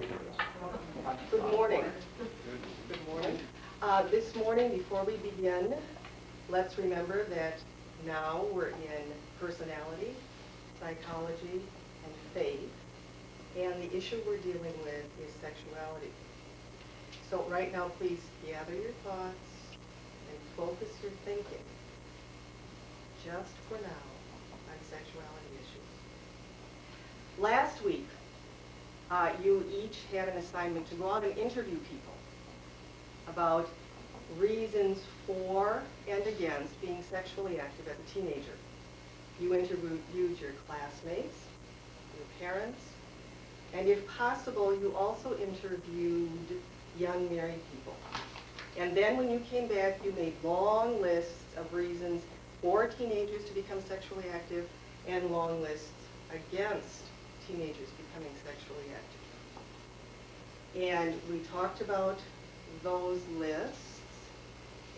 Good morning. Good morning. This morning, before we begin, let's remember that now we're in personality, psychology, and faith, and the issue we're dealing with is sexuality. So right now, please gather your thoughts and focus your thinking, just for now, on sexuality issues. Last week, you each had an assignment to go out and interview people about reasons for and against being sexually active as a teenager. You interviewed your classmates, your parents, and if possible, you also interviewed young married people. And then when you came back, you made long lists of reasons for teenagers to become sexually active and long lists against teenagers becoming sexually active. And we talked about those lists,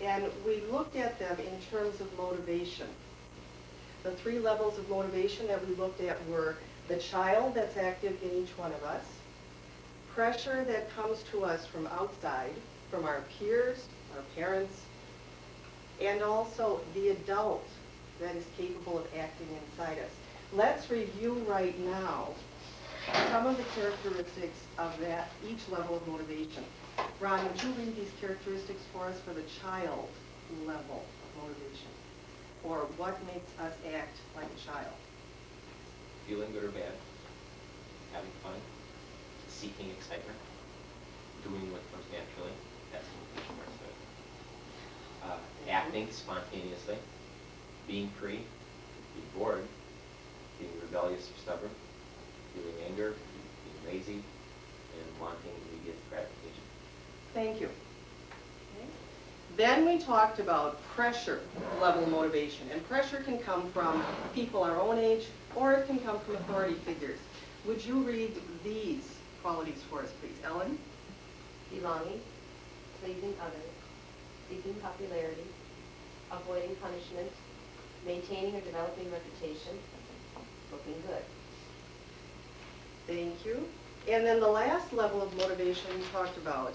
and we looked at them in terms of motivation. The 3 levels of motivation that we looked at were the child that's active in each one of us, pressure that comes to us from outside, from our peers, our parents, and also the adult that is capable of acting inside us. Let's review right now some of the characteristics of that, each level of motivation. Ron, would you read these characteristics for us for the child level of motivation? Or what makes us act like a child? Feeling good or bad, having fun, seeking excitement, doing what comes naturally, that's motivation part of it. Acting spontaneously, being free, being bored, being rebellious or stubborn, feeling anger, being lazy, and wanting immediate gratification. Thank you. Okay. Then we talked about pressure level motivation, and pressure can come from people our own age, or it can come from authority figures. Would you read these qualities for us, please? Ellen? Belonging, pleasing others, seeking popularity, avoiding punishment, maintaining or developing reputation, looking good. Thank you. And then the last level of motivation we talked about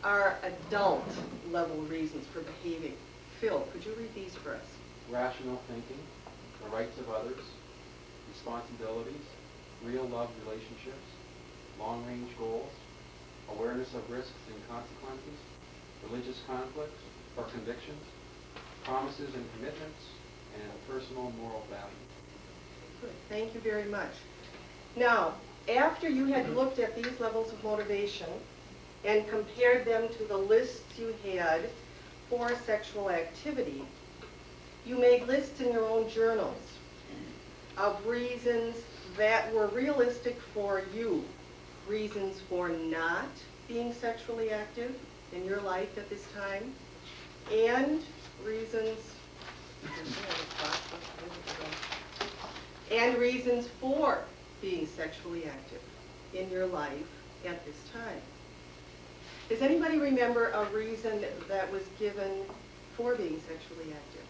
are adult level reasons for behaving. Phil, could you read these for us? Rational thinking, the rights of others, responsibilities, real love relationships, long-range goals, awareness of risks and consequences, religious conflicts or convictions, promises and commitments, and personal moral values. Good. Thank you very much. Now, after you had looked at these levels of motivation and compared them to the lists you had for sexual activity, you made lists in your own journals of reasons that were realistic for you, reasons for not being sexually active in your life at this time, and reasons for being sexually active in your life at this time. Does anybody remember a reason that was given for being sexually active?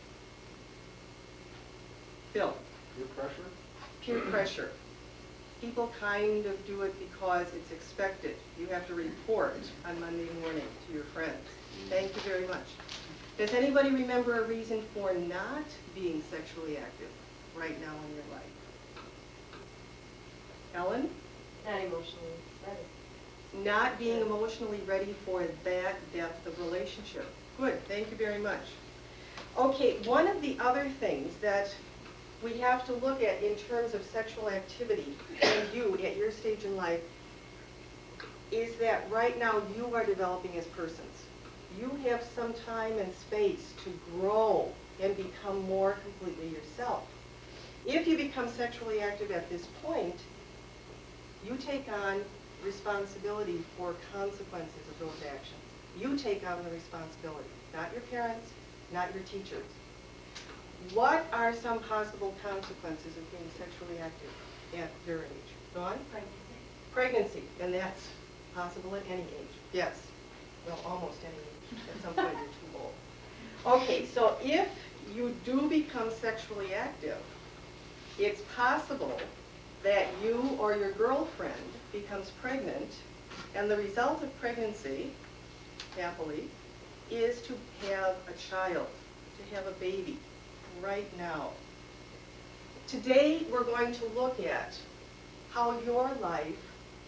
Phil? Peer pressure? Peer pressure. People kind of do it because it's expected. You have to report on Monday morning to your friends. Thank you very much. Does anybody remember a reason for not being sexually active right now in your life? Ellen? Not emotionally ready. Not being emotionally ready for that depth of relationship. Good, thank you very much. Okay, one of the other things that we have to look at in terms of sexual activity in you at your stage in life is that right now you are developing as persons. You have some time and space to grow and become more completely yourself. If you become sexually active at this point, you take on responsibility for consequences of those actions. You take on the responsibility, not your parents, not your teachers. What are some possible consequences of being sexually active at your age? Dawn? Pregnancy. Pregnancy, and that's possible at any age. Yes, well, almost any age. At some point you're too old. Okay, so if you do become sexually active, it's possible that you or your girlfriend becomes pregnant And the result of pregnancy, happily, is to have a child, to have a baby, right now. Today, we're going to look at how your life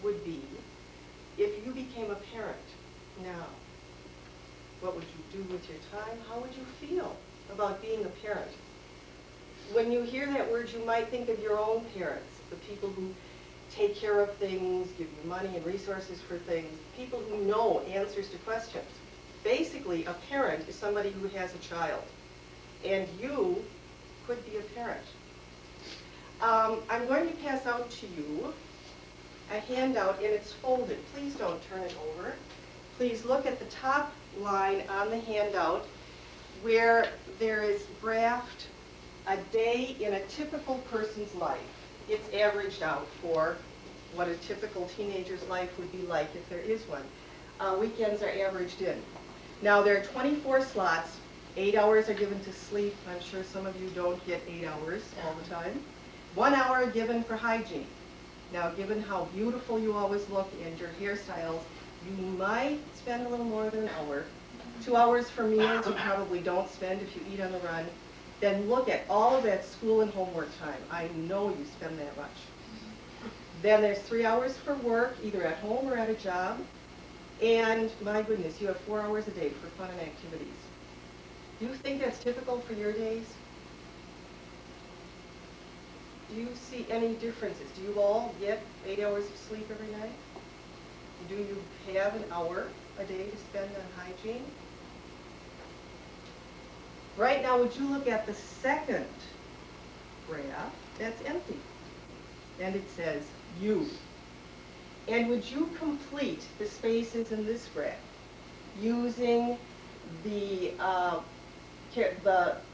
would be if you became a parent now. What would you do with your time? How would you feel about being a parent? When you hear that word, you might think of your own parents, the people who take care of things, give you money and resources for things, people who know answers to questions. Basically, a parent is somebody who has a child, and you could be a parent. I'm going to pass out to you a handout, and it's folded. Please don't turn it over. Please look at the top line on the handout where there is graphed a day in a typical person's life. It's averaged out for what a typical teenager's life would be like if there is one. Weekends are averaged in. Now there are 24 slots. 8 hours are given to sleep. I'm sure some of you don't get 8 hours all the time. 1 hour given for hygiene. Now given how beautiful you always look and your hairstyles, you might spend a little more than an hour. 2 hours for meals you probably don't spend if you eat on the run. Then look at all of that school and homework time. I know you spend that much. Then there's 3 hours for work, either at home or at a job. And my goodness, you have 4 hours a day for fun and activities. Do you think that's typical for your days? Do you see any differences? Do you all get 8 hours of sleep every night? Do you have an hour a day to spend on hygiene? Right now, would you look at the second graph? That's empty. And it says you. And would you complete the spaces in this graph using the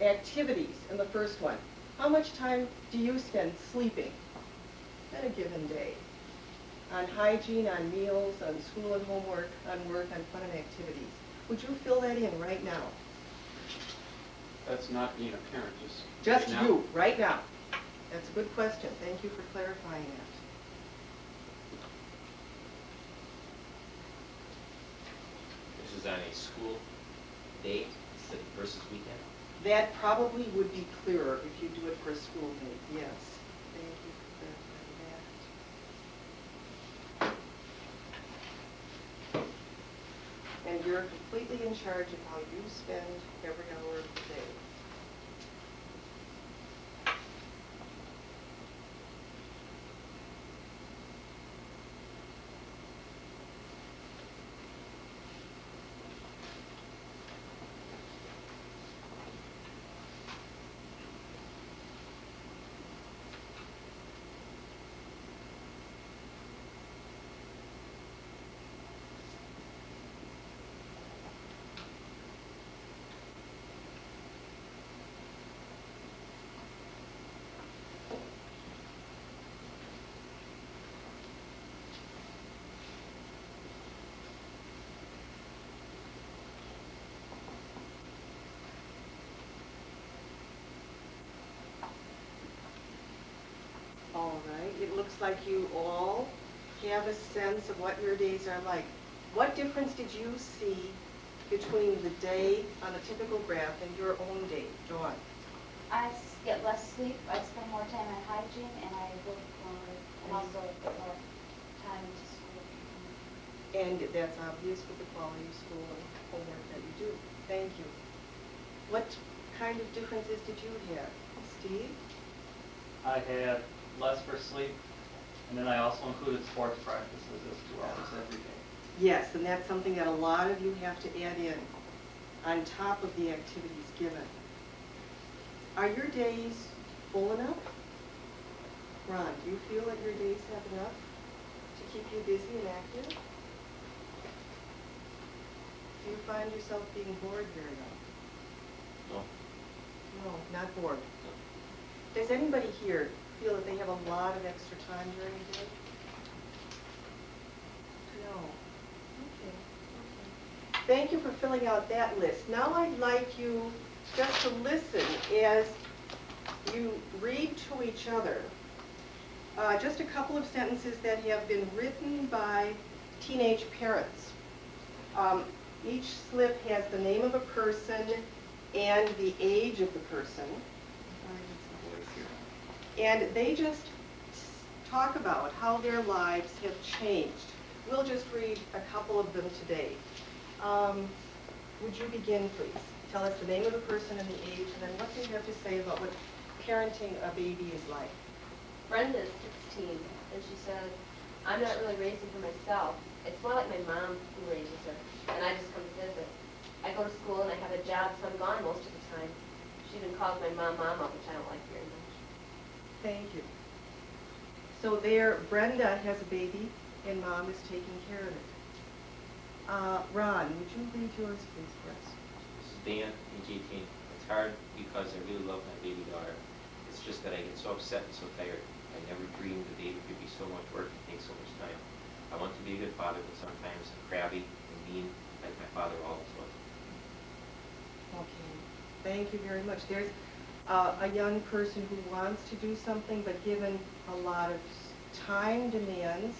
activities in the first one? How much time do you spend sleeping in a given day? On hygiene, on meals, on school and homework, on work, on fun and activities. Would you fill that in right now? That's not being a parent, Just right now. you, right now. That's a good question. Thank you for clarifying that. This is on a school day versus weekend? That probably would be clearer if you do it for a school day, yes. Thank you for clarifying that. And you're completely in charge of how you spend every hour of the day. All right, it looks like you all have a sense of what your days are like. What difference did you see between the day on a typical graph and your own day, Dawn? I get less sleep, I spend more time on hygiene, and I work more, and also put more time into school. And that's obvious with the quality of school and homework that you do. Thank you. What kind of differences did you have? Steve? I had less for sleep, and then I also included sports practices as 2 hours every day. Yes, and that's something that a lot of you have to add in on top of the activities given. Are your days full enough? Ron, do you feel that your days have enough to keep you busy and active? Do you find yourself being bored very often? No. No, not bored. Does anybody here feel that they have a lot of extra time during the day? No. Okay. Thank you for filling out that list. Now I'd like you just to listen as you read to each other just a couple of sentences that have been written by teenage parents. Each slip has the name of a person and the age of the person. And they just talk about how their lives have changed. We'll just read a couple of them today. Would you begin, please? Tell us the name of the person and the age, and then what do you have to say about what parenting a baby is like? Brenda is 16, and she said, I'm not really raising her myself. It's more like my mom who raises her, and I just come to visit. I go to school and I have a job, so I'm gone most of the time. She even calls my mom Mama, which I don't like very much. Thank you. So there, Brenda has a baby, and Mom is taking care of it. Ron, would you read yours, please, for us? This is Dan, age 18. It's hard because I really love my baby daughter. It's just that I get so upset and so tired. I never dreamed the baby could be so much work and take so much time. I want to be a good father, but sometimes I'm crabby and mean, like my father always was. Okay, thank you very much. There's a young person who wants to do something, but given a lot of time demands,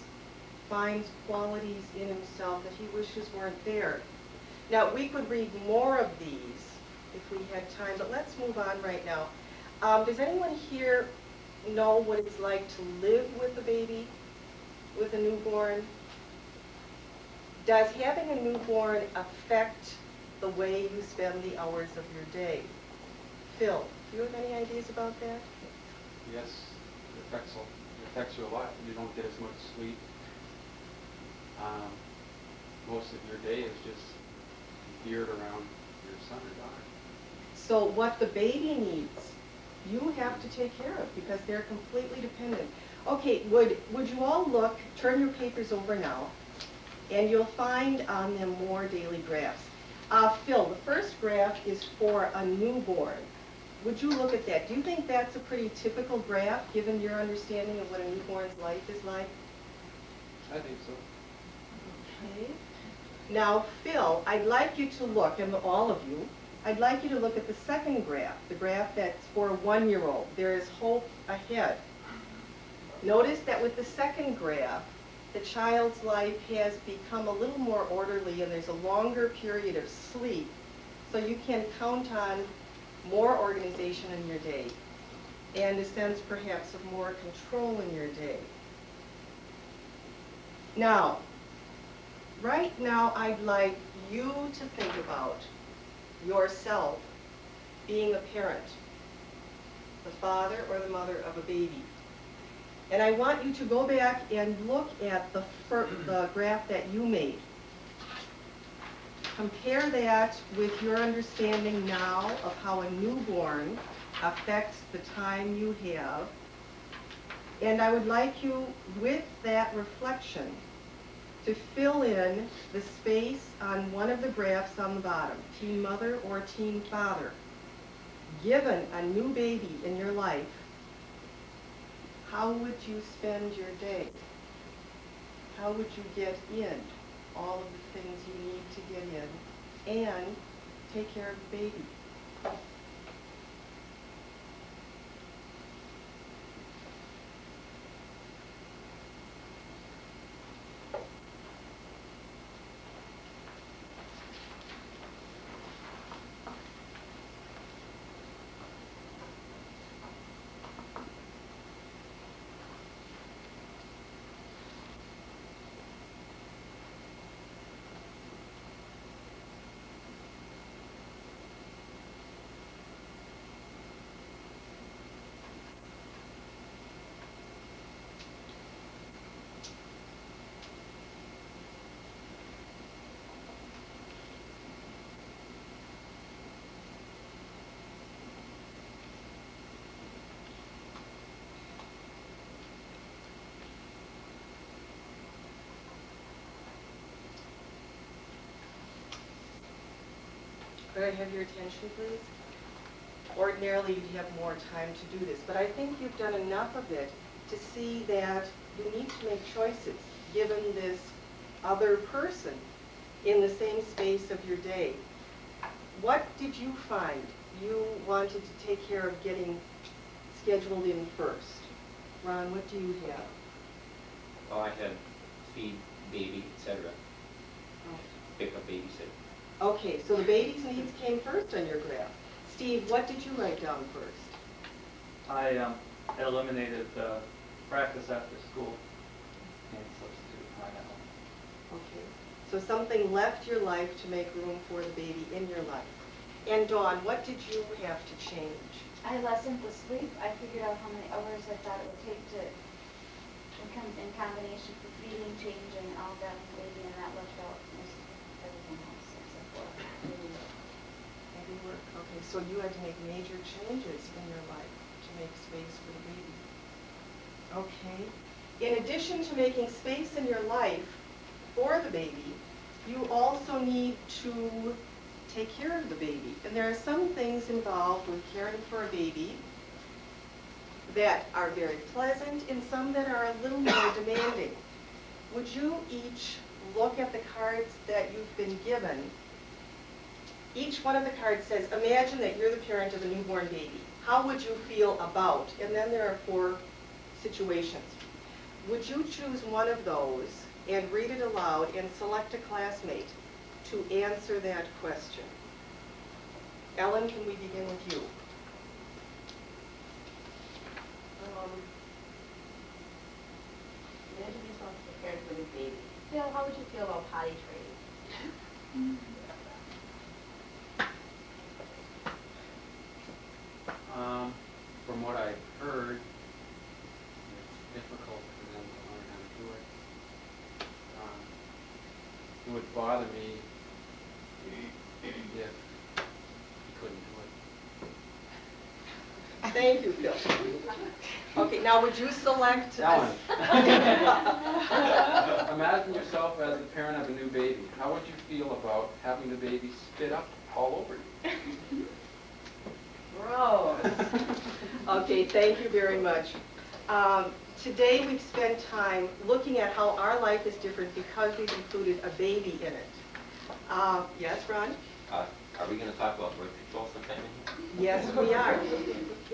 finds qualities in himself that he wishes weren't there. Now, we could read more of these if we had time, but let's move on right now. Does anyone here know what it's like to live with a baby, with a newborn? Does having a newborn affect the way you spend the hours of your day? Phil, do you have any ideas about that? Yes, it affects you a lot. You don't get as much sleep. Most of your day is just geared around your son or daughter. So what the baby needs, you have to take care of because they're completely dependent. Okay, would you all look, turn your papers over now, and you'll find on them more daily graphs. Phil, the first graph is for a newborn. Would you look at that? Do you think that's a pretty typical graph, given your understanding of what a newborn's life is like? I think so. Okay. Now, Phil, I'd like you to look, and all of you, I'd like you to look at the second graph, the graph that's for a 1-year-old. There is hope ahead. Notice that with the second graph, the child's life has become a little more orderly and there's a longer period of sleep, so you can count on more organization in your day and a sense perhaps of more control in your day. Now, right now I'd like you to think about yourself being a parent, the father or the mother of a baby. And I want you to go back and look at the graph that you made. Compare that with your understanding now of how a newborn affects the time you have. And I would like you, with that reflection, to fill in the space on one of the graphs on the bottom, teen mother or teen father. Given a new baby in your life, how would you spend your day? How would you get in all of the things you need to get in and take care of the baby? Could I have your attention, please? Ordinarily, you'd have more time to do this, but I think you've done enough of it to see that you need to make choices given this other person in the same space of your day. What did you find you wanted to take care of getting scheduled in first? Ron, what do you have? Well, I had feed baby, etc. Pick up babysitter. Okay, so the baby's needs came first on your graph. Steve, what did you write down first? I eliminated the practice after school and substituted time at home. Okay, so something left your life to make room for the baby in your life. And Dawn, what did you have to change? I lessened the sleep. I figured out how many hours I thought it would take to, in combination for feeding, changing, all that, baby, and that left out most of everything else except for baby. Heavy work. Okay, so you had to make major changes in your life to make space for the baby. Okay. In addition to making space in your life for the baby, you also need to take care of the baby. And there are some things involved with caring for a baby that are very pleasant and some that are a little more demanding. Would you each look at the cards that you've been given? Each one of the cards says, imagine that you're the parent of a newborn baby. How would you feel about? And then there are 4 situations. Would you choose one of those and read it aloud and select a classmate to answer that question? Ellen, can we begin with you? Imagine yourself as a parent for the baby. Phil, how would you feel about potty training? From what I've heard, it's difficult for them to learn how to do it. It would bother me if he couldn't do it. Thank you, Phil. Okay, now would you select? Ellen. Imagine yourself as the parent of a new baby. How would you feel about having the baby spit up all over you? Gross. Okay, thank you very much. Today we've spent time looking at how our life is different because we've included a baby in it. Yes, Ron? Are we going to talk about birth control sometime in here? Yes, we are.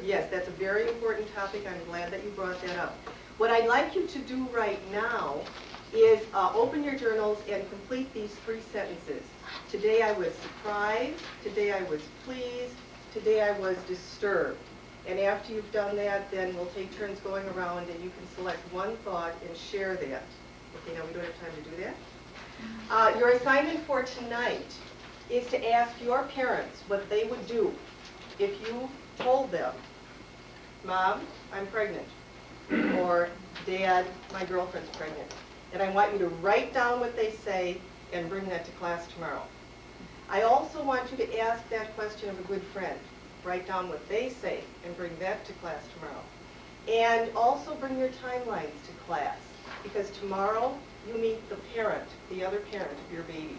Yes, that's a very important topic. I'm glad that you brought that up. What I'd like you to do right now is open your journals and complete these 3 sentences. Today I was surprised. Today I was pleased. Today I was disturbed. And after you've done that, then we'll take turns going around and you can select one thought and share that. Okay, now we don't have time to do that. Your assignment for tonight is to ask your parents what they would do if you told them, Mom, I'm pregnant, or Dad, my girlfriend's pregnant. And I want you to write down what they say and bring that to class tomorrow. I also want you to ask that question of a good friend. Write down what they say and bring that to class tomorrow. And also bring your timelines to class, because tomorrow you meet the parent, the other parent of your baby.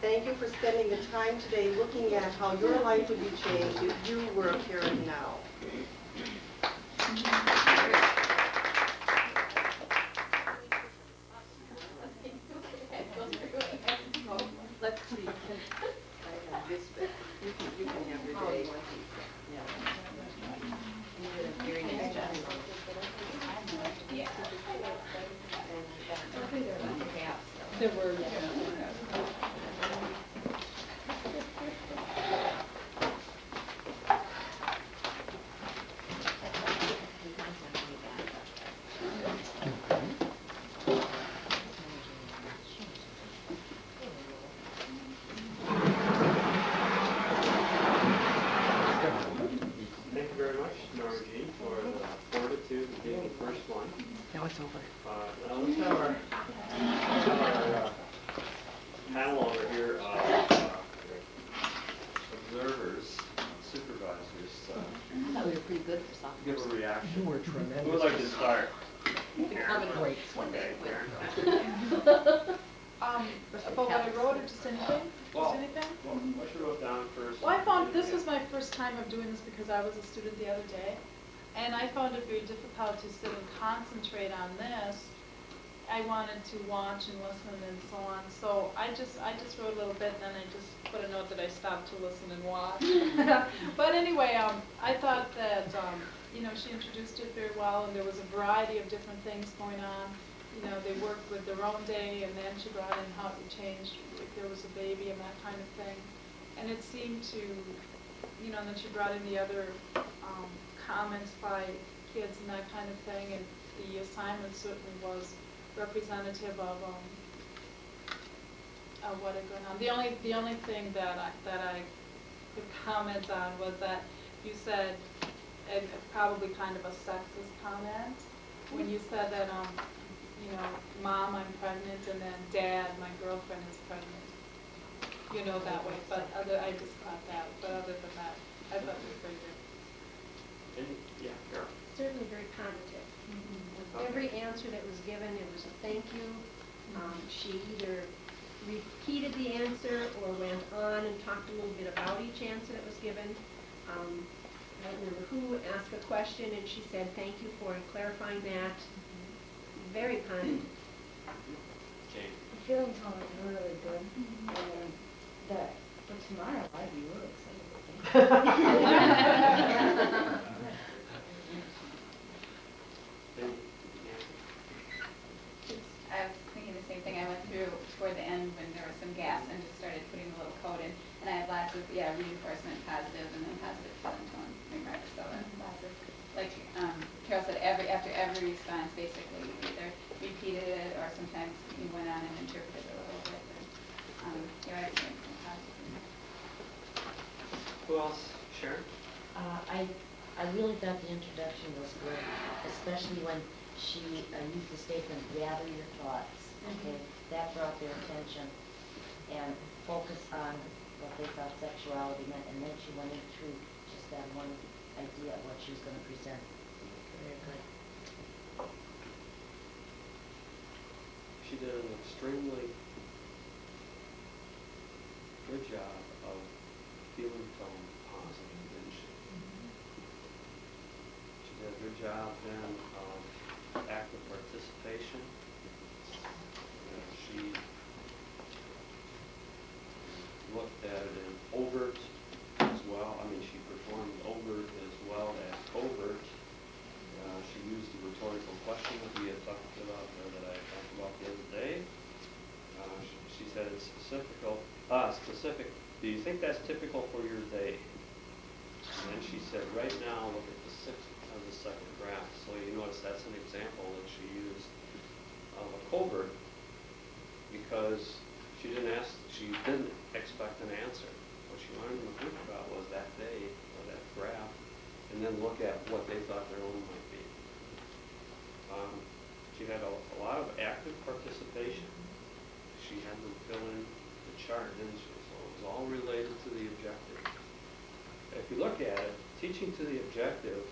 Thank you for spending the time today looking at how your life would be changed if you were a parent now. Let's see. I have this, you can have your day. Very nice job. Yeah. There were, Thank you very much, Norma Jean, for the fortitude of being the first one. Now it's over. Now let's have our panel over here of observers, supervisors, I thought we were pretty good for something. give a reaction. You were tremendous. Who would like to start? I'm in great. Okay, Karen. About what I wrote, or just anything? Well, Just anything? what you wrote down first. Well, I found this was my first time of doing this because I was a student the other day, and I found it very difficult to sit and concentrate on this. I wanted to watch and listen and so on, so I just wrote a little bit, and then I just put a note that I stopped to listen and watch. But anyway, I thought that, she introduced it very well, and there was a variety of different things going on. you know, they worked with their own day, and then she brought in how it would change if there was a baby and that kind of thing. And it seemed to, you know, and then she brought in the other comments by kids and that kind of thing, and the assignment certainly was representative of what had gone on. The only thing that I could comment on was that you said, and probably kind of a sexist comment, when you said that, you know, Mom, I'm pregnant, and then Dad, my girlfriend is pregnant. You know, that way, but I just caught that, but other than that, I thought it was pretty good. Yeah, Carol. Certainly very positive. Okay. Every answer that was given, it was a thank you. She either repeated the answer or went on and talked a little bit about each answer that was given. I don't remember who asked a question, and she said, thank you for clarifying that. Very positive. Jane. The feelings are really good. And for tomorrow, I'd be really excited. I was thinking the same thing. I went through toward the end when there was some gaps and just started putting a little code in. And I had lots of, reinforcement, positive, and then positive feeling tone, remarks, so lots of, like Carol said, after every response, basically, you either repeated it or sometimes you went on and interpreted it a little bit. But, I just think some positive. Who else? Sharon? I really thought the introduction was good, especially when she used the statement, gather your thoughts, okay? That brought their attention and focus on what they thought sexuality meant, and then she went into just that one idea of what she was going to present. Very good. She did an extremely good job of feeling tone positive, didn't she? She did a good job then of active participation. She looked at it in overt as well. I mean, she performed overt as well as covert. She used the rhetorical question that we had talked about, that I talked about the other day. She said it's specific. Do you think that's typical for your day? And then she said, right now, look at the sixth of the second graph. So you notice that's an example that she used of a covert, because she didn't expect an answer. What she wanted them to think about was that day or that graph, and then look at what they thought their own might be. She had a lot of active participation. She had them fill in the chart, didn't she? So it was all related to the objective. If you look at it, teaching to the objective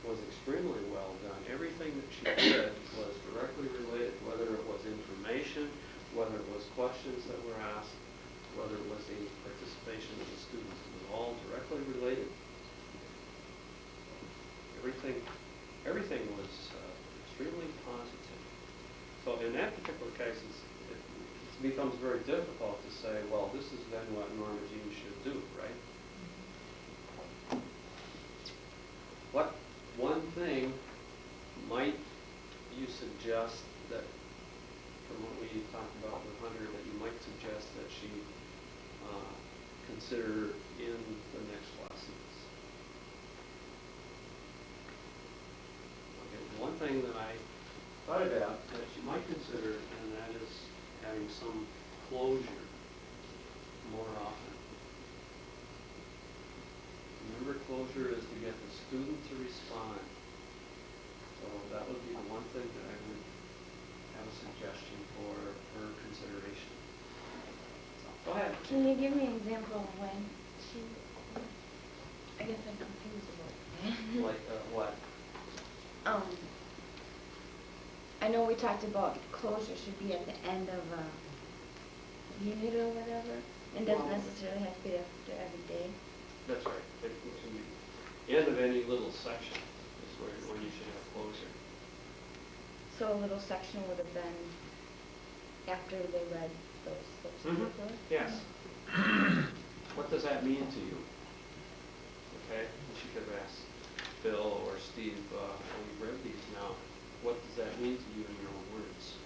was extremely well done. Everything that she did was directly related, whether it was information, whether it was questions that were asked, whether it was any participation of the students. It was all directly related. Everything was extremely positive. So in that particular case, it becomes very difficult to say, well, this is then what Norma Jean should do, right? What one thing might you suggest that, from what we talked about with Hunter, that you might suggest that she consider in the next lessons? Okay, one thing that I thought about that you might consider, and that is having some closure more often. Remember, closure is to get the student to respond. So that would be the one thing that I would have a suggestion for her consideration. So, go ahead. Can you give me an example of when she, I guess I'm confused about it. Like what? I know we talked about closure should be at the end of a unit or whatever, and doesn't necessarily have to be after every day. That's right. It can be the end of any little section is where you should have closure. So a little section would have been after they read those books. Yes. What does that mean to you? Okay, and she could have asked Bill or Steve, we read these now. What does that mean mean to you in your own words?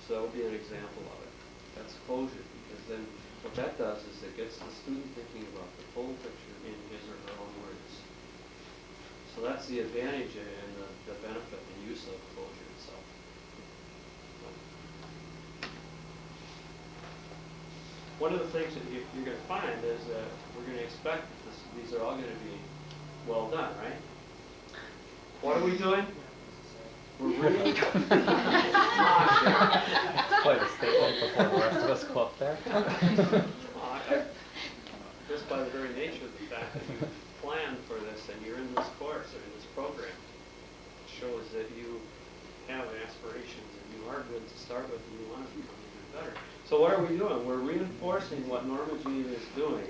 So that would be an example of it. That's closure, because then what that does is it gets the student thinking about the full picture in his or her own words. So that's the advantage and the benefit and use of closure itself. One of the things that you're going to find is that we're going to expect that these are all going to be well done, right? What are we doing? We're reading. Quite a statement before the rest of us go up there. Just by the very nature of the fact that you planned for this and you're in this course or in this program, it shows that you have aspirations and you are good to start with and you want to become even better. So what are we doing? We're reinforcing what Norma Jean is doing.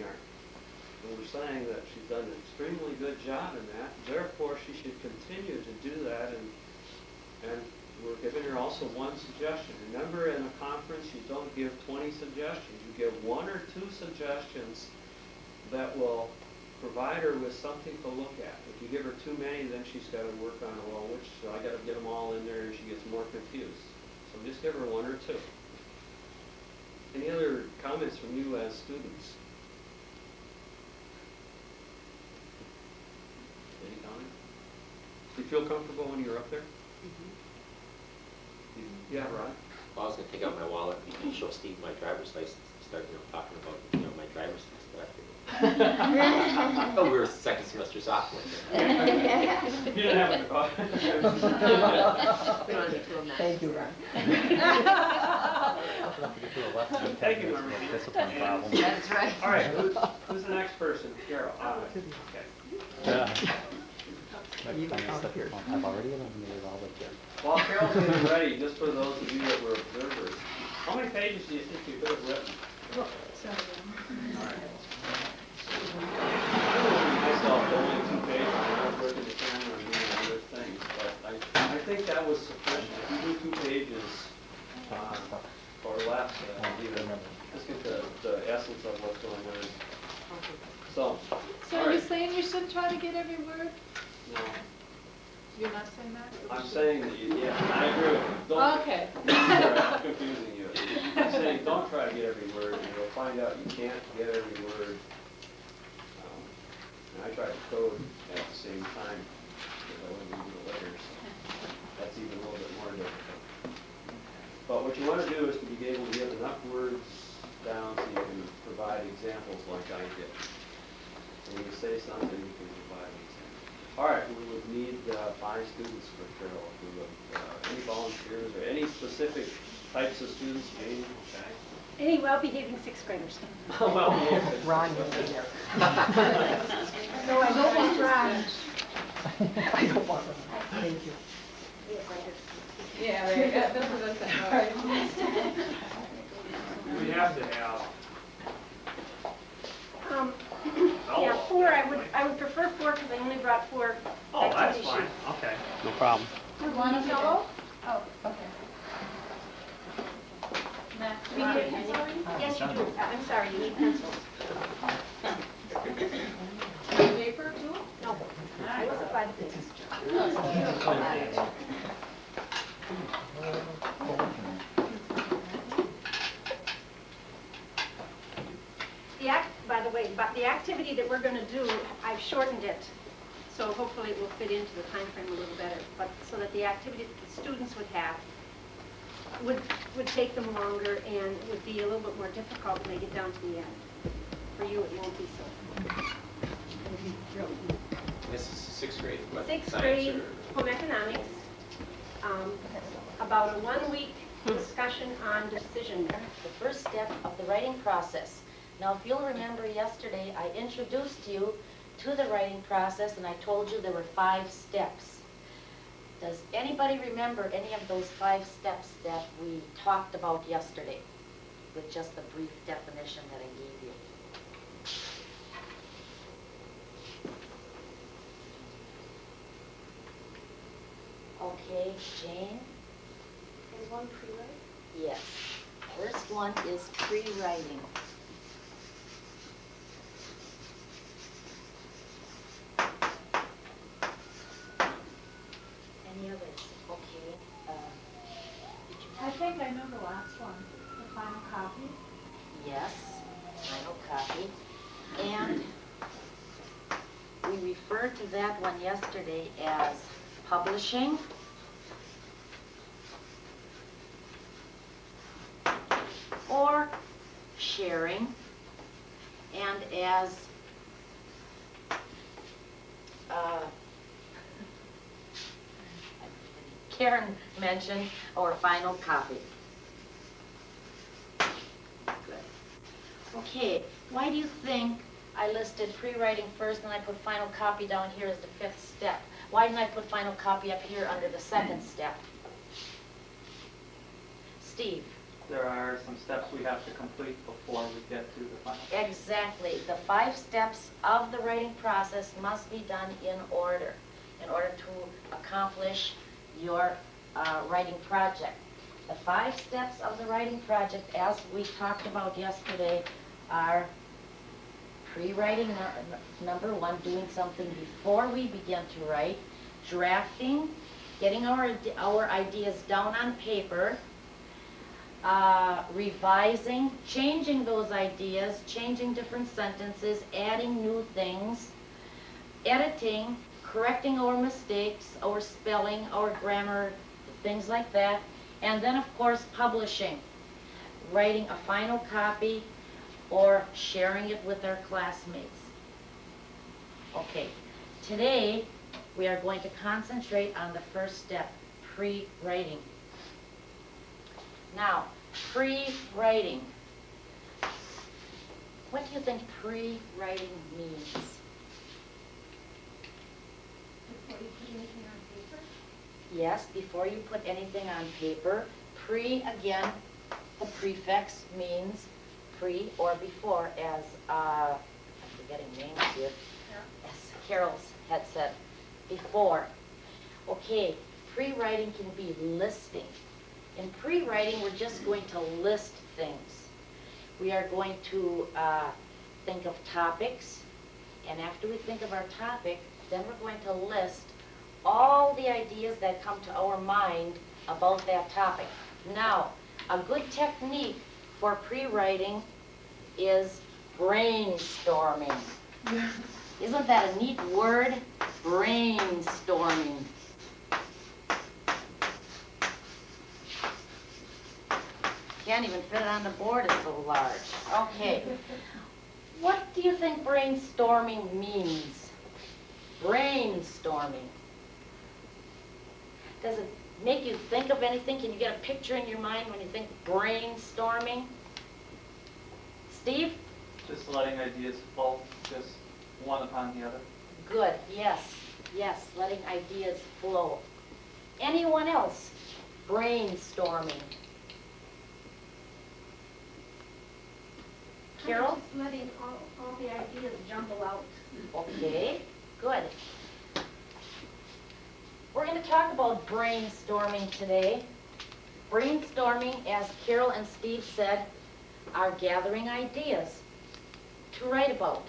We're saying that she's done an extremely good job in that. Therefore, she should continue to do that, and we're giving her also one suggestion. Remember, in a conference, you don't give 20 suggestions. You give 1 or 2 suggestions that will provide her with something to look at. If you give her too many, then she's got to work on, well, which, I got to get them all in there, and she gets more confused. So just give her 1 or 2. Any other comments from you as students? Any comments? Do you feel comfortable when you're up there? Yeah, Rod? Well, I was gonna take out my wallet and show Steve my driver's license, and start, talking about, my driver's test that I figured. Oh, we were second semester sophomores. You didn't have a car. Thank you, Ron. Thank you, Norma. Discipline problem. That's right. All right, who's the next person? Carol. Okay. Yeah. I've already eliminated all of them. While Carol's getting ready, just for those of you that were observers, how many pages do you think you could have written? All right. I myself only 2 pages. I was working the camera and doing other things, but I think that was sufficient. If you do 2 pages or less, just get the essence of what's going on. So So you're saying you shouldn't try to get every word? no, You're not saying that? I'm saying that I agree with you. Don't, Okay. Sorry, I'm confusing you. I'm saying don't try to get every word, and you'll find out you can't get every word. And I tried to code at the same time, because I wasn't reading the letters. That's even a little bit more difficult. But what you want to do is to be able to get enough words down so you can provide examples like I did. So when you say something, you can provide an example. All right, we would need 5 students for Carol. If we would, any volunteers or any specific types of students? Jane, okay. Any well-behaving 6th graders. Well, Ron will be there. No, I don't want Ron. I don't want them. Thank you. Yeah, right. This is we have to have. Yeah, 4, I would prefer 4 because I only brought 4 Oh, that's activity fine. sheets. Okay. No problem. You want a fellow? Oh, okay. Max, Do we need a pencil? Yes, you do. I'm sorry, you need pencils. paper too? No, I wasn't by the business. By the way, but the activity that we're going to do, I've shortened it, so hopefully it will fit into the time frame a little better. But so that the activity that the students would have would take them longer and would be a little bit more difficult when they get down to the end. For you, it won't be so. It'll be really easy. This is 6th grade. What, 6th science grade or- home economics, about a 1-week discussion on decision making. The first step of the writing process. Now, if you'll remember yesterday, I introduced you to the writing process and I told you there were 5 steps. Does anybody remember any of those 5 steps that we talked about yesterday with just the brief definition that I gave you? Okay, Jane? Is one pre-read? Yes. First one is pre-writing. Any others? Okay. I know the last one, the final copy. Yes, final copy. And we referred to that one yesterday as publishing. Or sharing. And as Karen mentioned, our final copy. Good. Okay, why do you think I listed pre-writing first and I put final copy down here as the 5th step? Why didn't I put final copy up here under the 2nd step? Steve? There are some steps we have to complete before we get to the final. Exactly. The 5 steps of the writing process must be done in order to accomplish your writing project. The 5 steps of the writing project, as we talked about yesterday, are pre-writing, number 1, doing something before we begin to write, drafting, getting our ideas down on paper, revising, changing those ideas, changing different sentences, adding new things, editing, correcting our mistakes, our spelling, our grammar, things like that, and then of course publishing, writing a final copy or sharing it with our classmates. Okay, today we are going to concentrate on the first step, pre-writing. Now, pre-writing. What do you think pre-writing means? Before you put anything on paper? Yes, before you put anything on paper. Pre, again, the prefix means pre or before, as, I'm forgetting names here, as Carol had said, before. Okay, pre-writing can be listing. In pre-writing, we're just going to list things. We are going to think of topics, and after we think of our topic, then we're going to list all the ideas that come to our mind about that topic. Now, a good technique for pre-writing is brainstorming. Isn't that a neat word? Brainstorming. Can't even fit it on the board, it's so large. Okay. What do you think brainstorming means? Brainstorming. Does it make you think of anything? Can you get a picture in your mind when you think brainstorming? Steve? Just letting ideas flow, just one upon the other. Good, yes, yes, letting ideas flow. Anyone else? Brainstorming. Carol? Just letting all the ideas jumble out. Okay, good. We're going to talk about brainstorming today. Brainstorming, as Carol and Steve said, are gathering ideas to write about.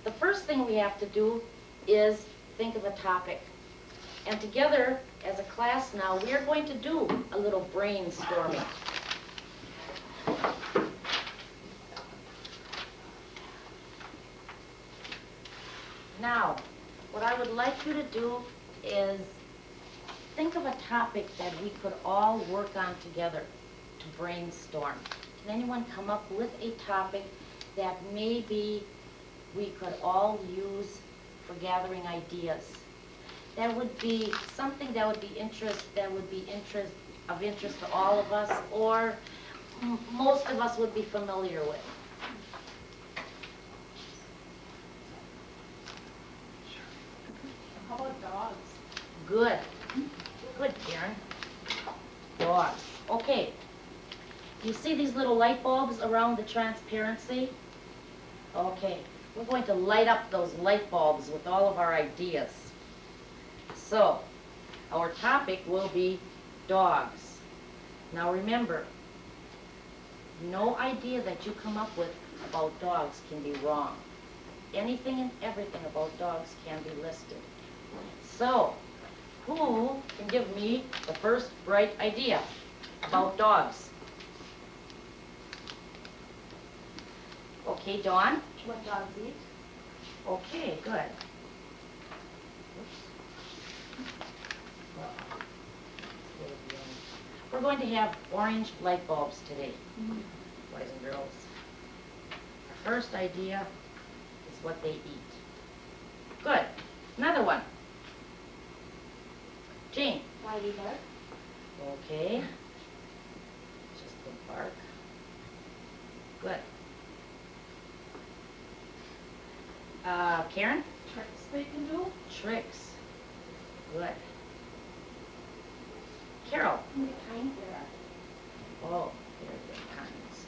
The first thing we have to do is think of a topic. And together, as a class now, we are going to do a little brainstorming. Now, what I would like you to do is think of a topic that we could all work on together to brainstorm. Can anyone come up with a topic that maybe we could all use for gathering ideas? That would be something that would be of interest to all of us, or most of us would be familiar with. How about dogs? Good. Good, Karen. Dogs. Okay. You see these little light bulbs around the transparency? Okay. We're going to light up those light bulbs with all of our ideas. So, our topic will be dogs. Now remember, no idea that you come up with about dogs can be wrong. Anything and everything about dogs can be listed. So, who can give me the first bright idea? about dogs. Okay, Dawn? What dogs eat? Okay, good. We're going to have orange light bulbs today, boys and girls. Our first idea is what they eat. Good. Another one. Jane? Why do you bark? Okay. Just the bark. Good. Karen? Tricks they can do? Tricks. Good. Carol? How many kinds there are? Oh, very good kinds.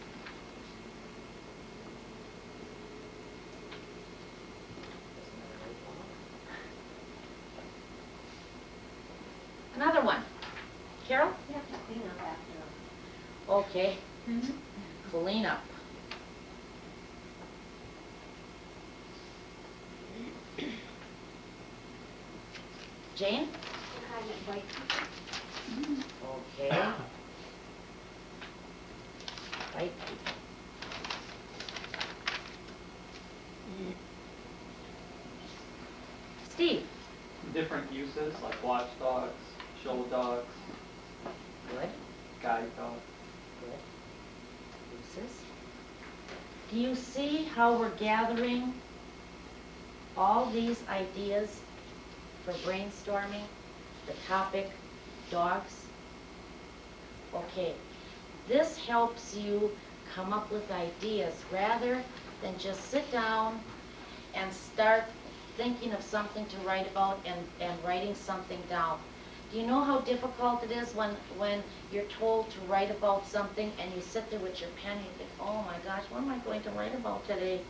Another one. Carol? You have to clean up after them. Okay. Clean up. Jane? How do you bite people? Okay. Right. Steve? Different uses like watchdogs, show dogs, Good. guide dogs. Good. Uses. Do you see how we're gathering all these ideas for brainstorming? The topic, dogs. Okay, this helps you come up with ideas rather than just sit down and start thinking of something to write about and writing something down. Do you know how difficult it is when you're told to write about something and you sit there with your pen and you think, oh my gosh, what am I going to write about today?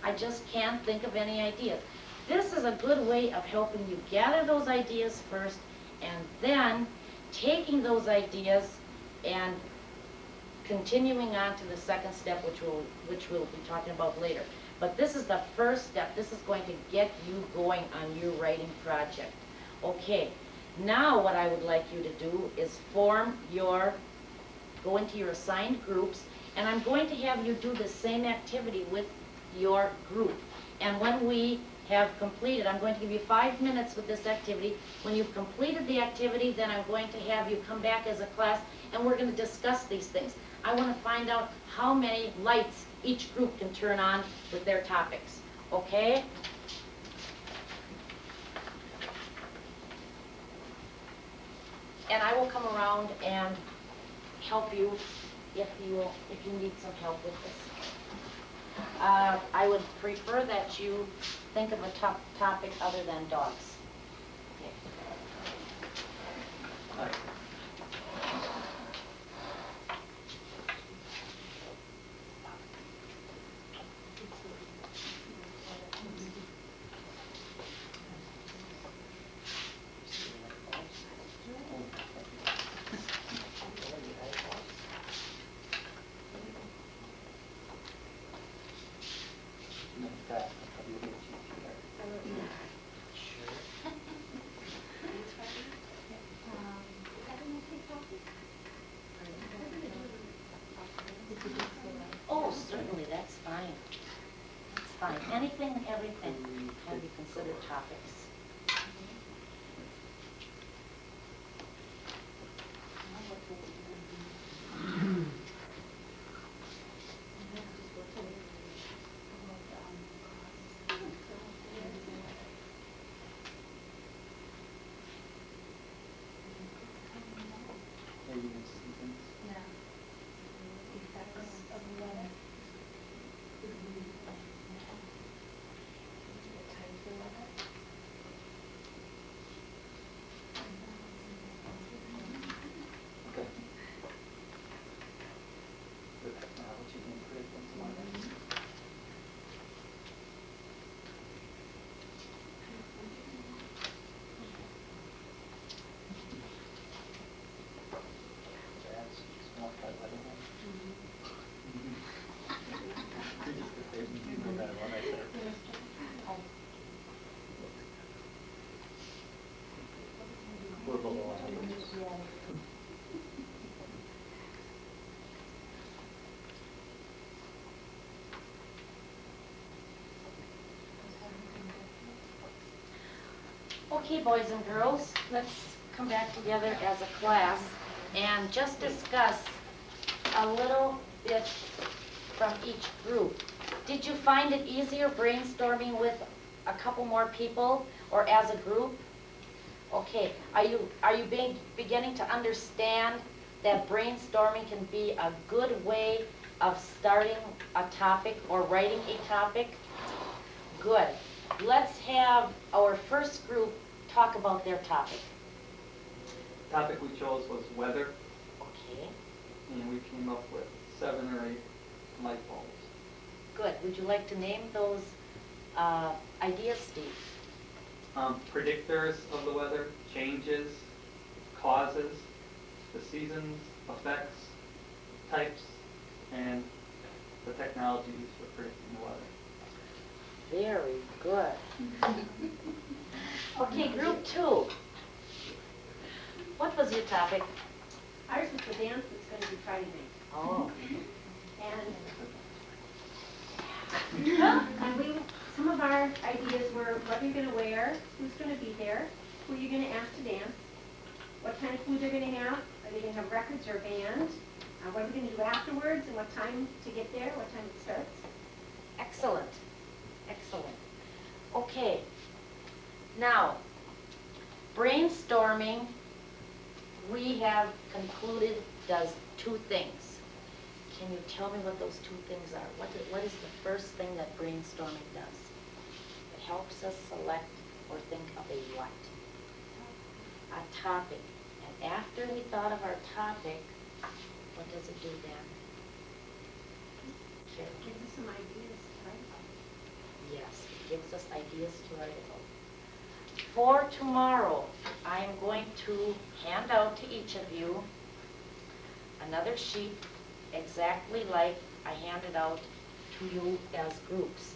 I just can't think of any ideas. This is a good way of helping you gather those ideas first and then taking those ideas and continuing on to the second step, which we'll be talking about later. But this is the first step. This is going to get you going on your writing project. Okay, now what I would like you to do is go into your assigned groups, and I'm going to have you do the same activity with your group. And when we have completed, I'm going to give you 5 minutes with this activity. When you've completed the activity, then I'm going to have you come back as a class, and we're going to discuss these things. I want to find out how many lights each group can turn on with their topics. Okay? And I will come around and help you if you need some help with this. I would prefer that you think of a topic other than dogs. Okay. Like, Oh, certainly, that's fine. That's fine. Anything and everything can be considered topics. maybe in seasons. Okay. The technology can create things like that. That's just not quite letting them. No matter what I say. We're below 100. Okay, boys and girls, let's come back together as a class and just discuss a little bit from each group. Did you find it easier brainstorming with a couple more people or as a group? Okay, are you beginning to understand that brainstorming can be a good way of starting a topic or writing a topic? Good. Let's have our first group talk about their topic. Topic we chose was weather, Okay, and we came up with 7 or 8 light bulbs. good. Would you like to name those ideas, Steve? Predictors of the weather, changes, causes, the seasons, effects, types, and the technology used for predicting the weather. Very good. Okay, group 2. What was your topic? Ours is the dance that's going to be Friday night. Oh, And some of our ideas were what you're going to wear, who's going to be there, who you're going to ask to dance, what kind of food they're going to have, are they going to have records or band, what are we going to do afterwards, and what time to get there, what time it starts. excellent. Excellent. Okay. Now, brainstorming, we have concluded, does 2 things. Can you tell me what those 2 things are? What is the first thing that brainstorming does? It helps us select or think of a what? A topic. And after we thought of our topic, what does it do then? Carol? Gives us some ideas, right? Yes, it gives us ideas to write about. For tomorrow, I am going to hand out to each of you another sheet exactly like I handed out to you as groups.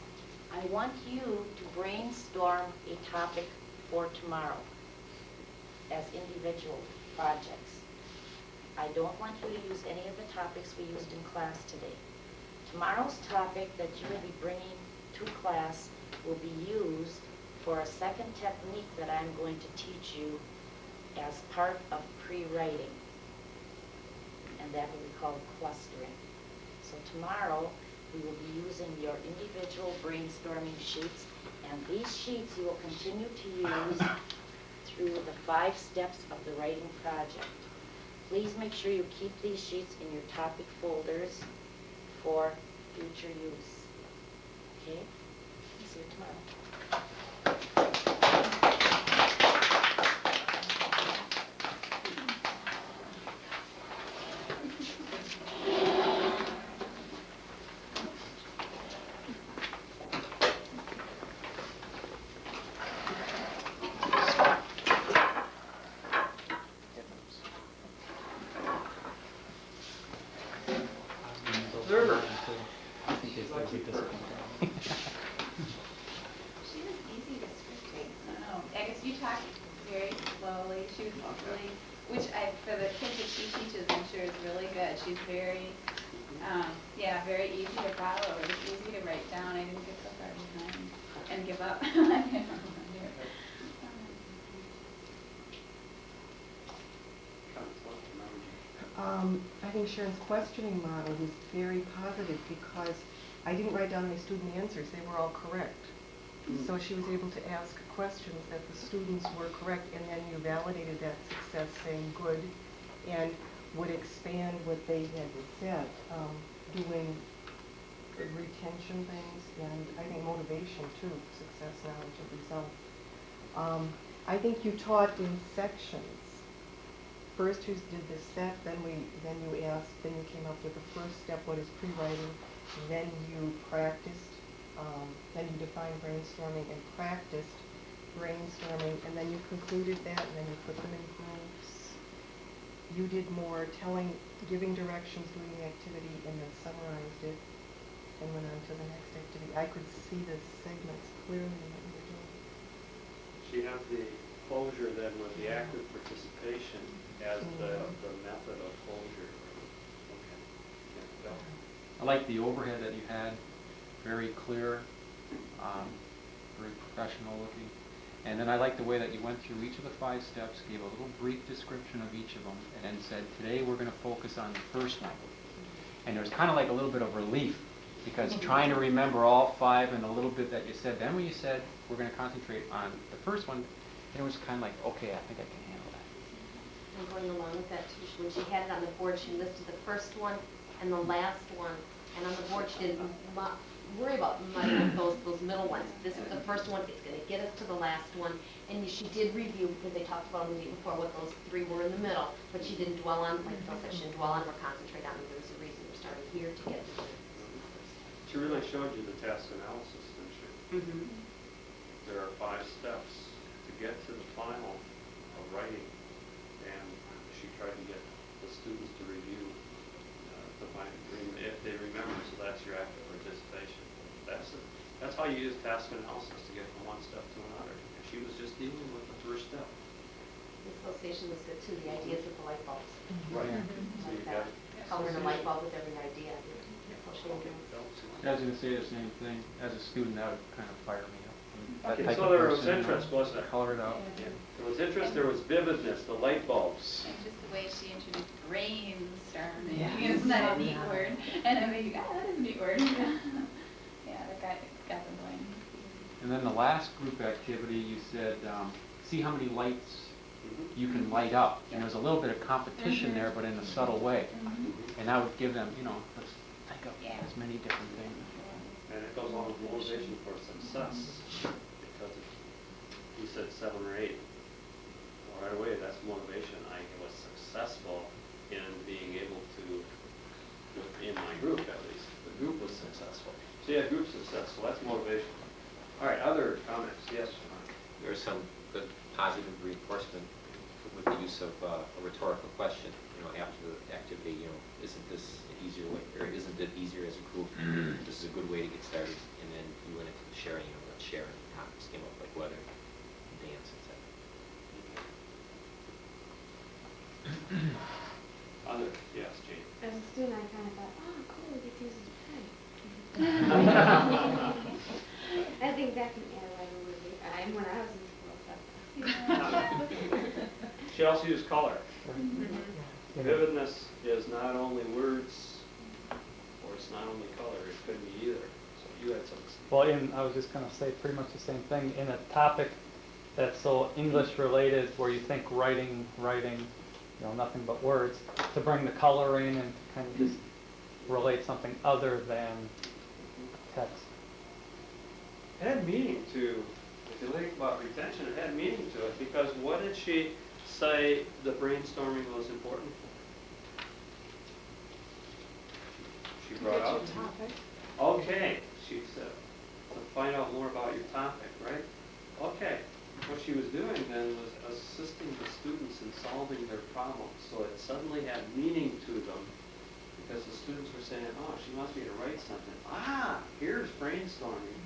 I want you to brainstorm a topic for tomorrow as individual projects. I don't want you to use any of the topics we used in class today. Tomorrow's topic that you will be bringing to class will be used for a second technique that I'm going to teach you as part of pre-writing. And that will be called clustering. So tomorrow, we will be using your individual brainstorming sheets, and these sheets you will continue to use through the 5 steps of the writing project. Please make sure you keep these sheets in your topic folders for future use. Okay? See you tomorrow. Observer. She was easy to speak. I don't know. I guess you talk very slowly. She was really, for the kids that she teaches, I'm sure is really good. She's very, very easy to follow. It was easy to write down. I didn't get so far behind and give up. I think Sharon's questioning model was very positive because I didn't write down my student answers. They were all correct. So she was able to ask questions that the students were correct, and then you validated that success saying good and would expand what they had said, doing good retention things and I think motivation too, success, knowledge, and result. I think you taught in sections. First you did the set, then you asked, then you came up with the first step, what is pre-writing, then you practiced, then you defined brainstorming and practiced brainstorming, and then you concluded that, and then you put them in groups. You did more giving directions, doing the activity, and then summarized it, and went on to the next activity. I could see the segments clearly in what you were doing. She has the closure then with the active participation as the method of closure. Okay. Yeah, Bill? I like the overhead that you had, very clear, very professional looking. And then I like the way that you went through each of the 5 steps, gave a little brief description of each of them, and then said, today we're going to focus on the first one. And there was kind of like a little bit of relief, because trying to remember all 5 and a little bit that you said, then when you said, we're going to concentrate on the first one, it was kind of like, okay, I think I can handle that. And going along with that too, when she had it on the board, she listed the first one and the last one. And on the board, she didn't worry about mudding up those middle ones. This is the first one, it's gonna get us to the last one. And she did review, because they talked about in the meeting before, what those 3 were in the middle. But she didn't dwell on, like Phil said, she didn't dwell on or concentrate on them. There was a reason we're starting here to get to the She really showed you the task analysis, didn't she? Mm-hmm. There are 5 steps to get to the final of writing, and she tried to get the students to review, to find, if they remember, so that's your active participation. That's how you use task analysis to get from one step to another. And she was just dealing with the first step. The association was good too, the ideas with the light bulbs. Right. Mm-hmm. So you Like got that, coloring a light bulb with every idea. Okay. I was going to say the same thing. As a student, that would kind of fire me up. That Okay, type so of there was person, interest, wasn't there? Color it out. There was interest, there was vividness, the light bulbs. And just the way she introduced brainstorming, Yeah. isn't that a neat word? And I'm like, that is a neat word. Yeah, that got them going. And then the last group activity, you said, see how many lights you can light up. And there's a little bit of competition there, but in a subtle way. And that would give them, let's think of as many different things. And it goes along with motivation for success, because you said 7 or 8. Well, right away, that's motivation. I was successful in being able to, in my group at least, the group was successful. So yeah, group success, so that's motivation. All right, other comments? Yes, John. There's some good positive reinforcement with the use of a rhetorical question, after the activity, isn't this an easier way, or isn't it easier as a group? This is a good way to get started. And then you went into the sharing, let's share, and topics came up like weather, dance, etc. Other, yes, Jane. As a student, I kind of thought, oh, cool, we get to use a pen. I think that can add a lot of movie. When I was in school, She also used color. Vividness is not only words, or it's not only color, it could be either. So you had something. Well, I was just going to say pretty much the same thing. In a topic that's so English related, where you think writing, nothing but words, to bring the color in and to kind of just relate something other than text. It had meaning to, if you think about retention, it had meaning to it, because what did she say the brainstorming was important for? She brought out. Okay, she said, to find out more about your topic, right? Okay, what she was doing then was assisting the students in solving their problems, so it suddenly had meaning to them, because the students were saying, oh, she wants me to write something. Ah, here's brainstorming.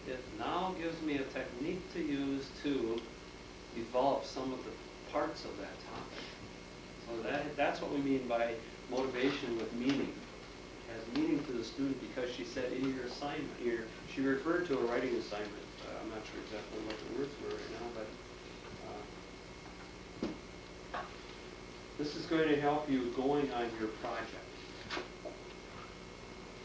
It now gives me a technique to use to develop some of the parts of that topic. So that's what we mean by motivation with meaning. It has meaning to the student because she said in your assignment, she referred to a writing assignment. I'm not sure exactly what the words were right now, but this is going to help you going on your project.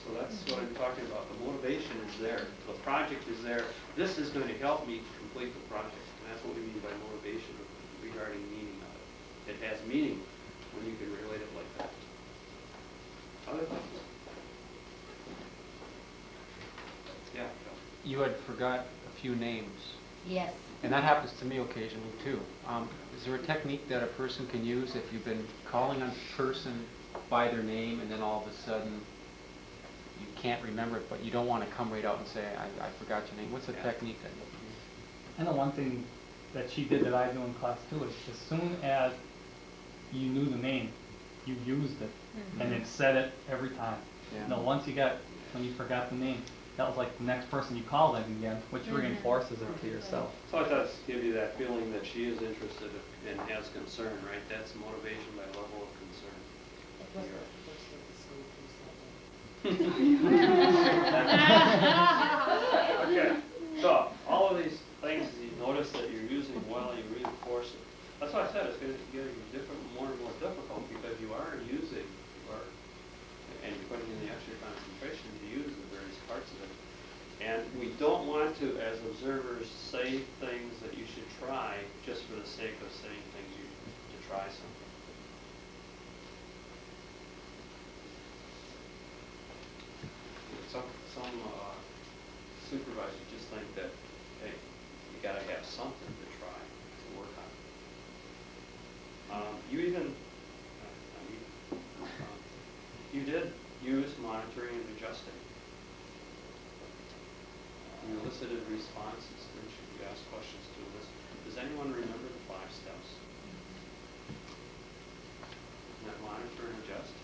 So that's what I'm talking about. The motivation is there. The project is there. This is going to help me complete the project. And that's what we mean by motivation regarding meaning of it. It has meaning when you can relate it like that. Other things? Yeah, Phil. You had forgot a few names. Yes. And that happens to me occasionally too. Is there a technique that a person can use if you've been calling on a person by their name and then all of a sudden you can't remember it, but you don't want to come right out and say, I forgot your name. What's the technique that you can use? And the one thing that she did that I do in class too is as soon as you knew the name, you used it, and it said it every time. Yeah. Now, when you forgot the name, that was like the next person you called in again, which reinforces it to yourself. So it does give you that feeling that she is interested and has concern, right? That's motivation by level of concern. It wasn't the first thing the school said. Okay, so all of these things, you notice that you're That's why I said it's gonna get more and more difficult because you are, and you're putting in the extra concentration to use the various parts of it. And we don't want to, as observers, say things that you should try just for the sake of saying things to try something. Some supervisors just think that, hey, you gotta have something to try to work on. You did use monitoring and adjusting. You elicited responses, didn't you? You asked questions to elicit. Does anyone remember the 5 steps? Isn't that monitor and adjust?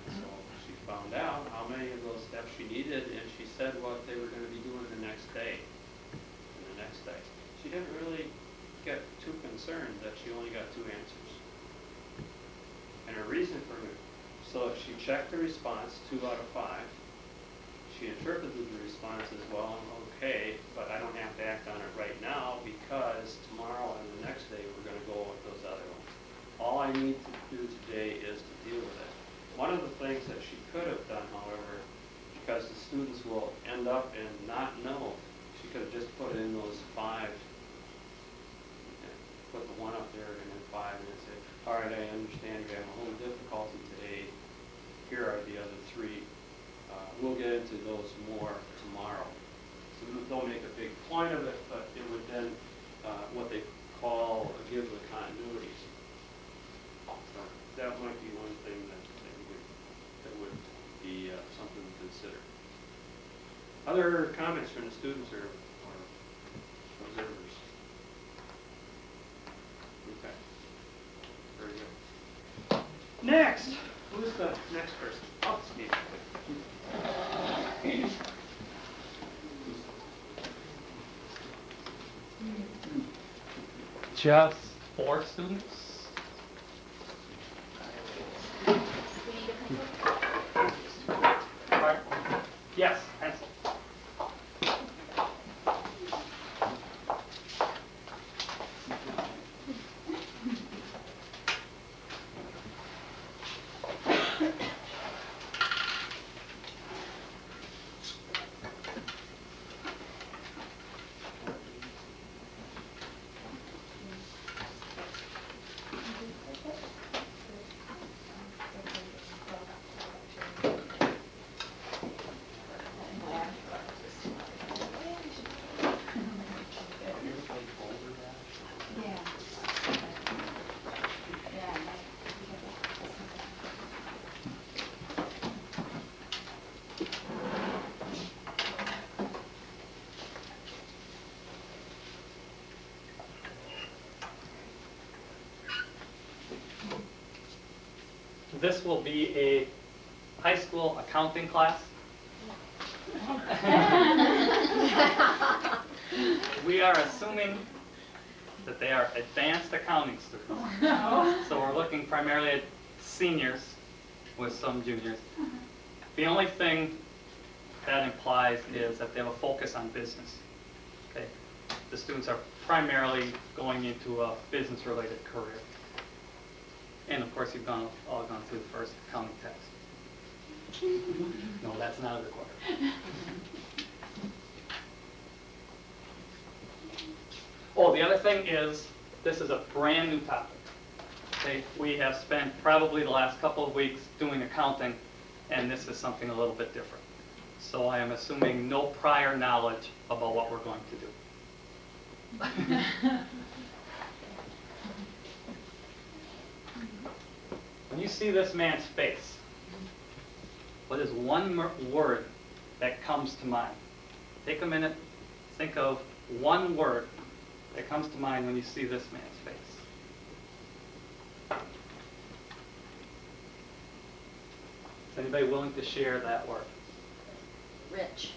And so she found out how many of those steps she needed, and she said what they were going to be doing the next day. And the next day. She didn't really get too concerned that she only got 2 answers. And her reason for it, so she checked the response 2 out of 5. She interpreted the response as, well, okay, but I don't have to act on it right now because tomorrow and the next day we're going to go with those other ones. All I need to do today is to deal with it. One of the things that she could have done, however, because the students will end up and not know, she could have just put in those 5, put the 1 up there and then 5, and then say, all right, I understand you have a little difficulty today. Here are the other 3. We'll get into those more tomorrow. So don't make a big point of it, but it would then, what they call, give the continuity. So that might be one thing that would be something to consider. Other comments from the students or observers? Okay. Very good. Next, who's the next person? Oh, Steve. Just 4 students? Alright. Yes, pencil. This will be a high school accounting class. We are assuming that they are advanced accounting students. So we're looking primarily at seniors with some juniors. The only thing that implies is that they have a focus on business. Okay? The students are primarily going into a business-related career. And of course, you've all gone through the first accounting test. No, that's not a requirement. Oh, the other thing is, this is a brand new topic. Okay, we have spent probably the last couple of weeks doing accounting, and this is something a little bit different. So I am assuming no prior knowledge about what we're going to do. When you see this man's face, what is one word that comes to mind? Take a minute, think of one word that comes to mind when you see this man's face. Is anybody willing to share that word? Rich.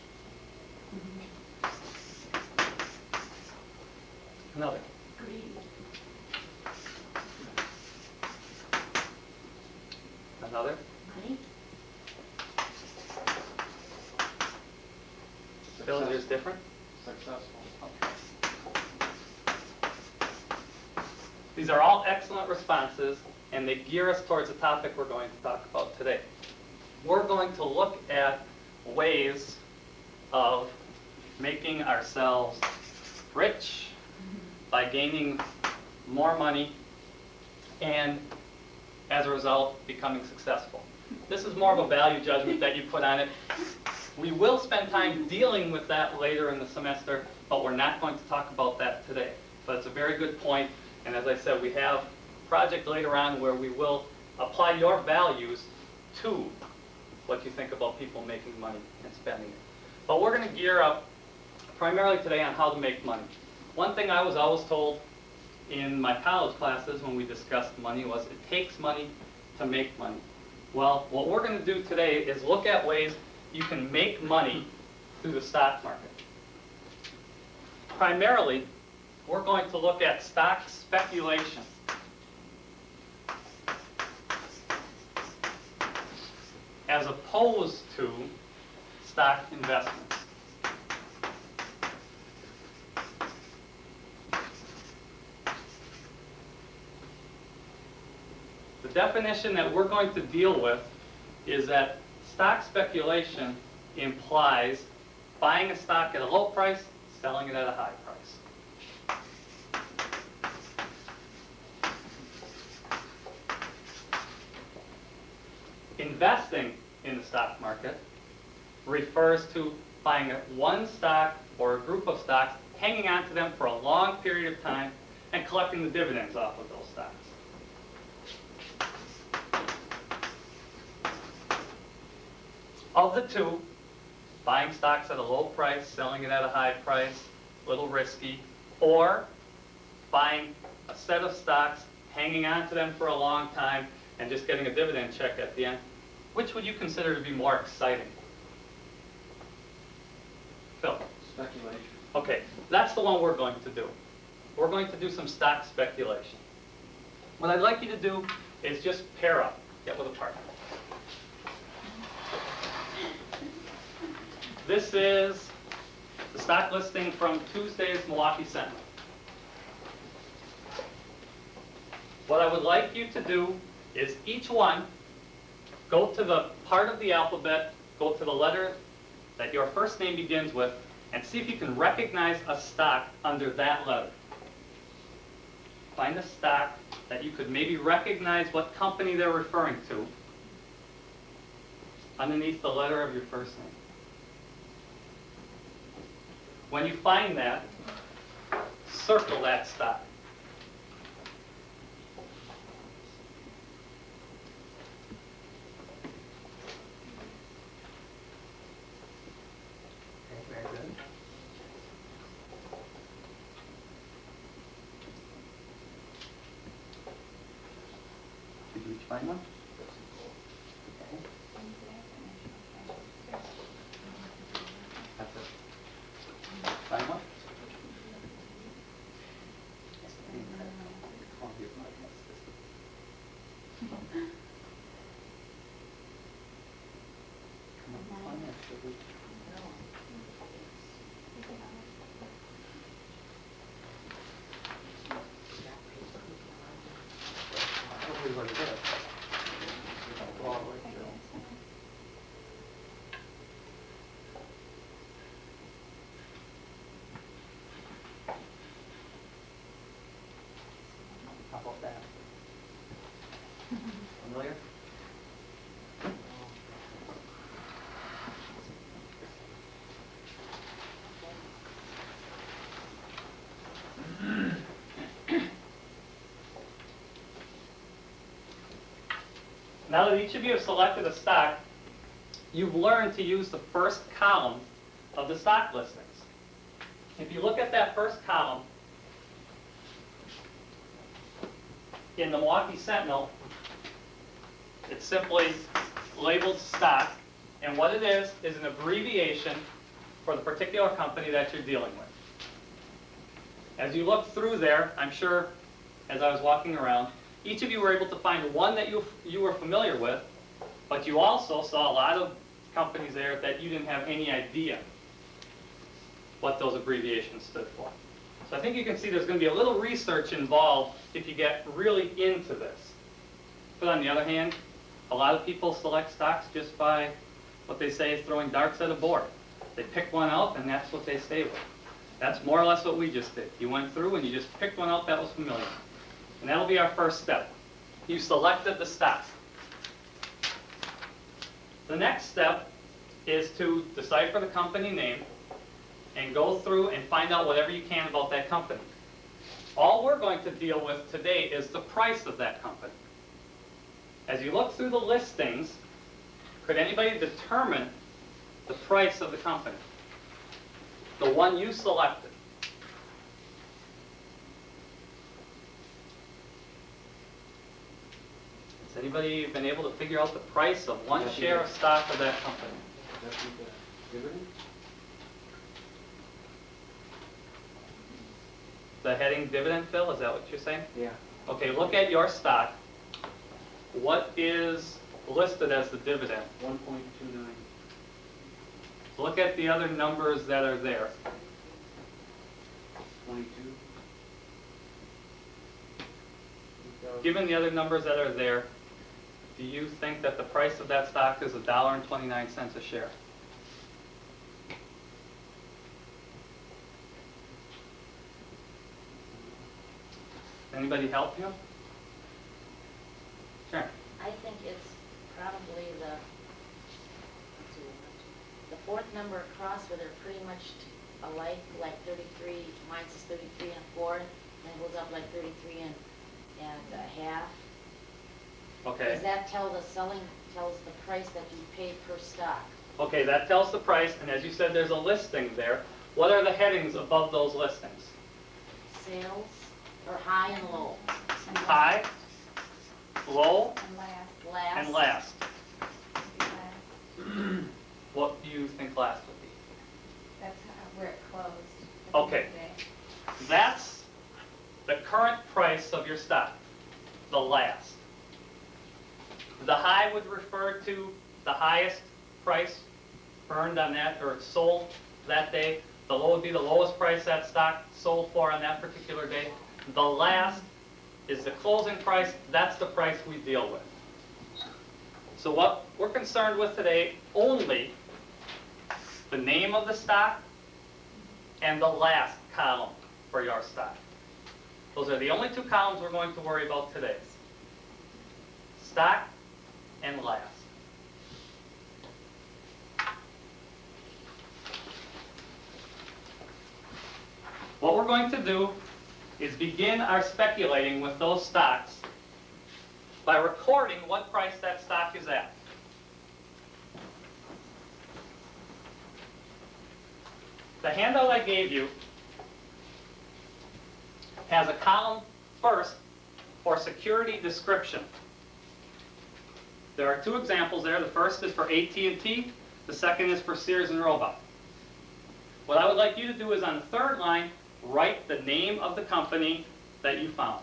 Another. Greed. Another. Money. Village is different. Successful. These are all excellent responses, and they gear us towards the topic we're going to talk about today. We're going to look at ways of making ourselves rich by gaining more money and, as a result, becoming successful. This is more of a value judgment that you put on it. We will spend time dealing with that later in the semester, but we're not going to talk about that today. But it's a very good point, and as I said, we have a project later on where we will apply your values to what you think about people making money and spending it. But we're going to gear up primarily today on how to make money. One thing I was always told in my college classes when we discussed money was it takes money to make money. Well, what we're going to do today is look at ways you can make money through the stock market. Primarily, we're going to look at stock speculation. As opposed to stock investments. The definition that we're going to deal with is that stock speculation implies buying a stock at a low price, selling it at a high price. Investing in the stock market refers to buying one stock or a group of stocks, hanging on to them for a long period of time, and collecting the dividends off of those stocks. Of the two, buying stocks at a low price, selling it at a high price, a little risky, or buying a set of stocks, hanging on to them for a long time, and just getting a dividend check at the end, which would you consider to be more exciting? Phil? Speculation. Okay, that's the one we're going to do. We're going to do some stock speculation. What I'd like you to do is just pair up, get with a partner. This is the stock listing from Tuesday's Milwaukee Sentinel. What I would like you to do is each one go to the part of the alphabet, go to the letter that your first name begins with, and see if you can recognize a stock under that letter. Find a stock that you could maybe recognize what company they're referring to underneath the letter of your first name. When you find that, circle that stock. Okay, very good. Did you each find one? Okay. That's it. Find one? Come on, find that, should we? Everybody did it. Go all the way through. How about that? Familiar? Now that each of you have selected a stock, you've learned to use the first column of the stock listings. If you look at that first column, in the Milwaukee Sentinel, it's simply labeled stock, and what it is an abbreviation for the particular company that you're dealing with. As you look through there, I'm sure, as I was walking around, each of you were able to find one that you were familiar with, but you also saw a lot of companies there that you didn't have any idea what those abbreviations stood for. So I think you can see there's going to be a little research involved if you get really into this. But on the other hand, a lot of people select stocks just by what they say is throwing darts at a board. They pick one out and that's what they stay with. That's more or less what we just did. You went through and you just picked one out that was familiar. And that'll be our first step. You selected the stock. The next step is to decipher the company name and go through and find out whatever you can about that company. All we're going to deal with today is the price of that company. As you look through the listings, could anybody determine the price of the company? The one you selected. Has anybody been able to figure out the price of one share of stock of that company? That's the dividend? The heading dividend, Phil, is that what you're saying? Yeah. Okay, look at your stock. What is listed as the dividend? 1.29. Look at the other numbers that are there. 22. Given the other numbers that are there, do you think that the price of that stock is $1.29 a share? Anybody help you? Sure. I think it's probably the fourth number across where they're pretty much alike, like 33, mine says 33 and a fourth, and it goes up like 33 and a half. Okay. Does that tells the price that you pay per stock? Okay, that tells the price, and as you said, there's a listing there. What are the headings above those listings? Sales, or high and low? High, low, And last. Last? and last. Last. What do you think last would be? That's where it closed. at the end of Okay. the day. That's the current price of your stock, the last. The high would refer to the highest price earned on that, or sold that day. The low would be the lowest price that stock sold for on that particular day. The last is the closing price. That's the price we deal with. So what we're concerned with today, only the name of the stock and the last column for your stock. Those are the only two columns we're going to worry about today. Stock and last. What we're going to do is begin our speculating with those stocks by recording what price that stock is at. The handout I gave you has a column first for security description. There are two examples there. The first is for AT&T. The second is for Sears and Roebuck. What I would like you to do is on the third line, write the name of the company that you found.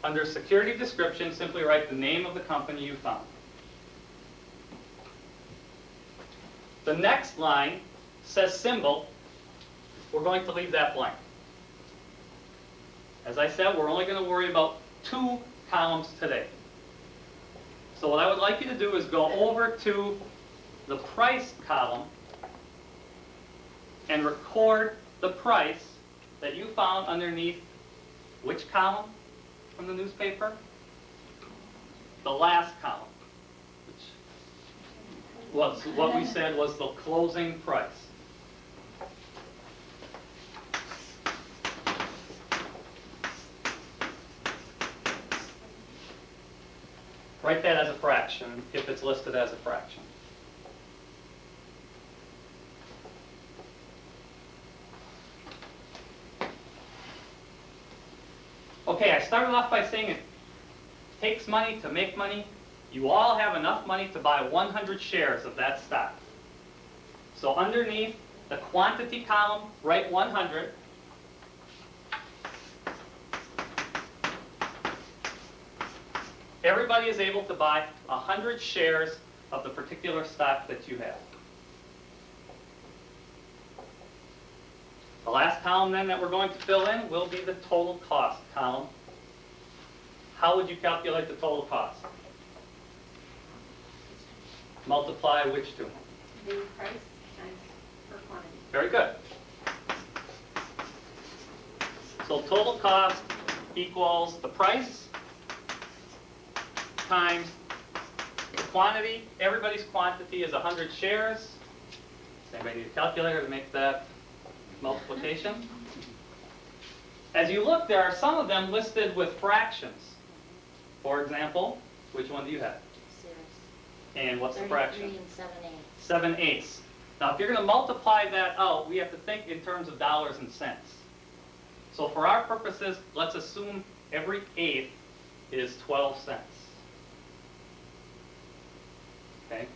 Under security description, simply write the name of the company you found. The next line says symbol. We're going to leave that blank. As I said, we're only going to worry about two columns today. So what I would like you to do is go over to the price column and record the price that you found underneath which column from the newspaper? The last column, which was what we said was the closing price. Write that as a fraction, if it's listed as a fraction. Okay, I started off by saying it takes money to make money. You all have enough money to buy 100 shares of that stock. So underneath the quantity column, write 100. everybody is able to buy 100 shares of the particular stock that you have. The last column then that we're going to fill in will be the total cost column. How would you calculate the total cost? Multiply which two? The price times per quantity. Very good. So total cost equals the price times the quantity. Everybody's quantity is 100 shares. Does anybody need a calculator to make that multiplication? As you look, there are some of them listed with fractions. For example, which one do you have? And what's the fraction? 33 and 7/8. Now, if you're going to multiply that out, we have to think in terms of dollars and cents. So for our purposes, let's assume every eighth is 12 cents. Okay?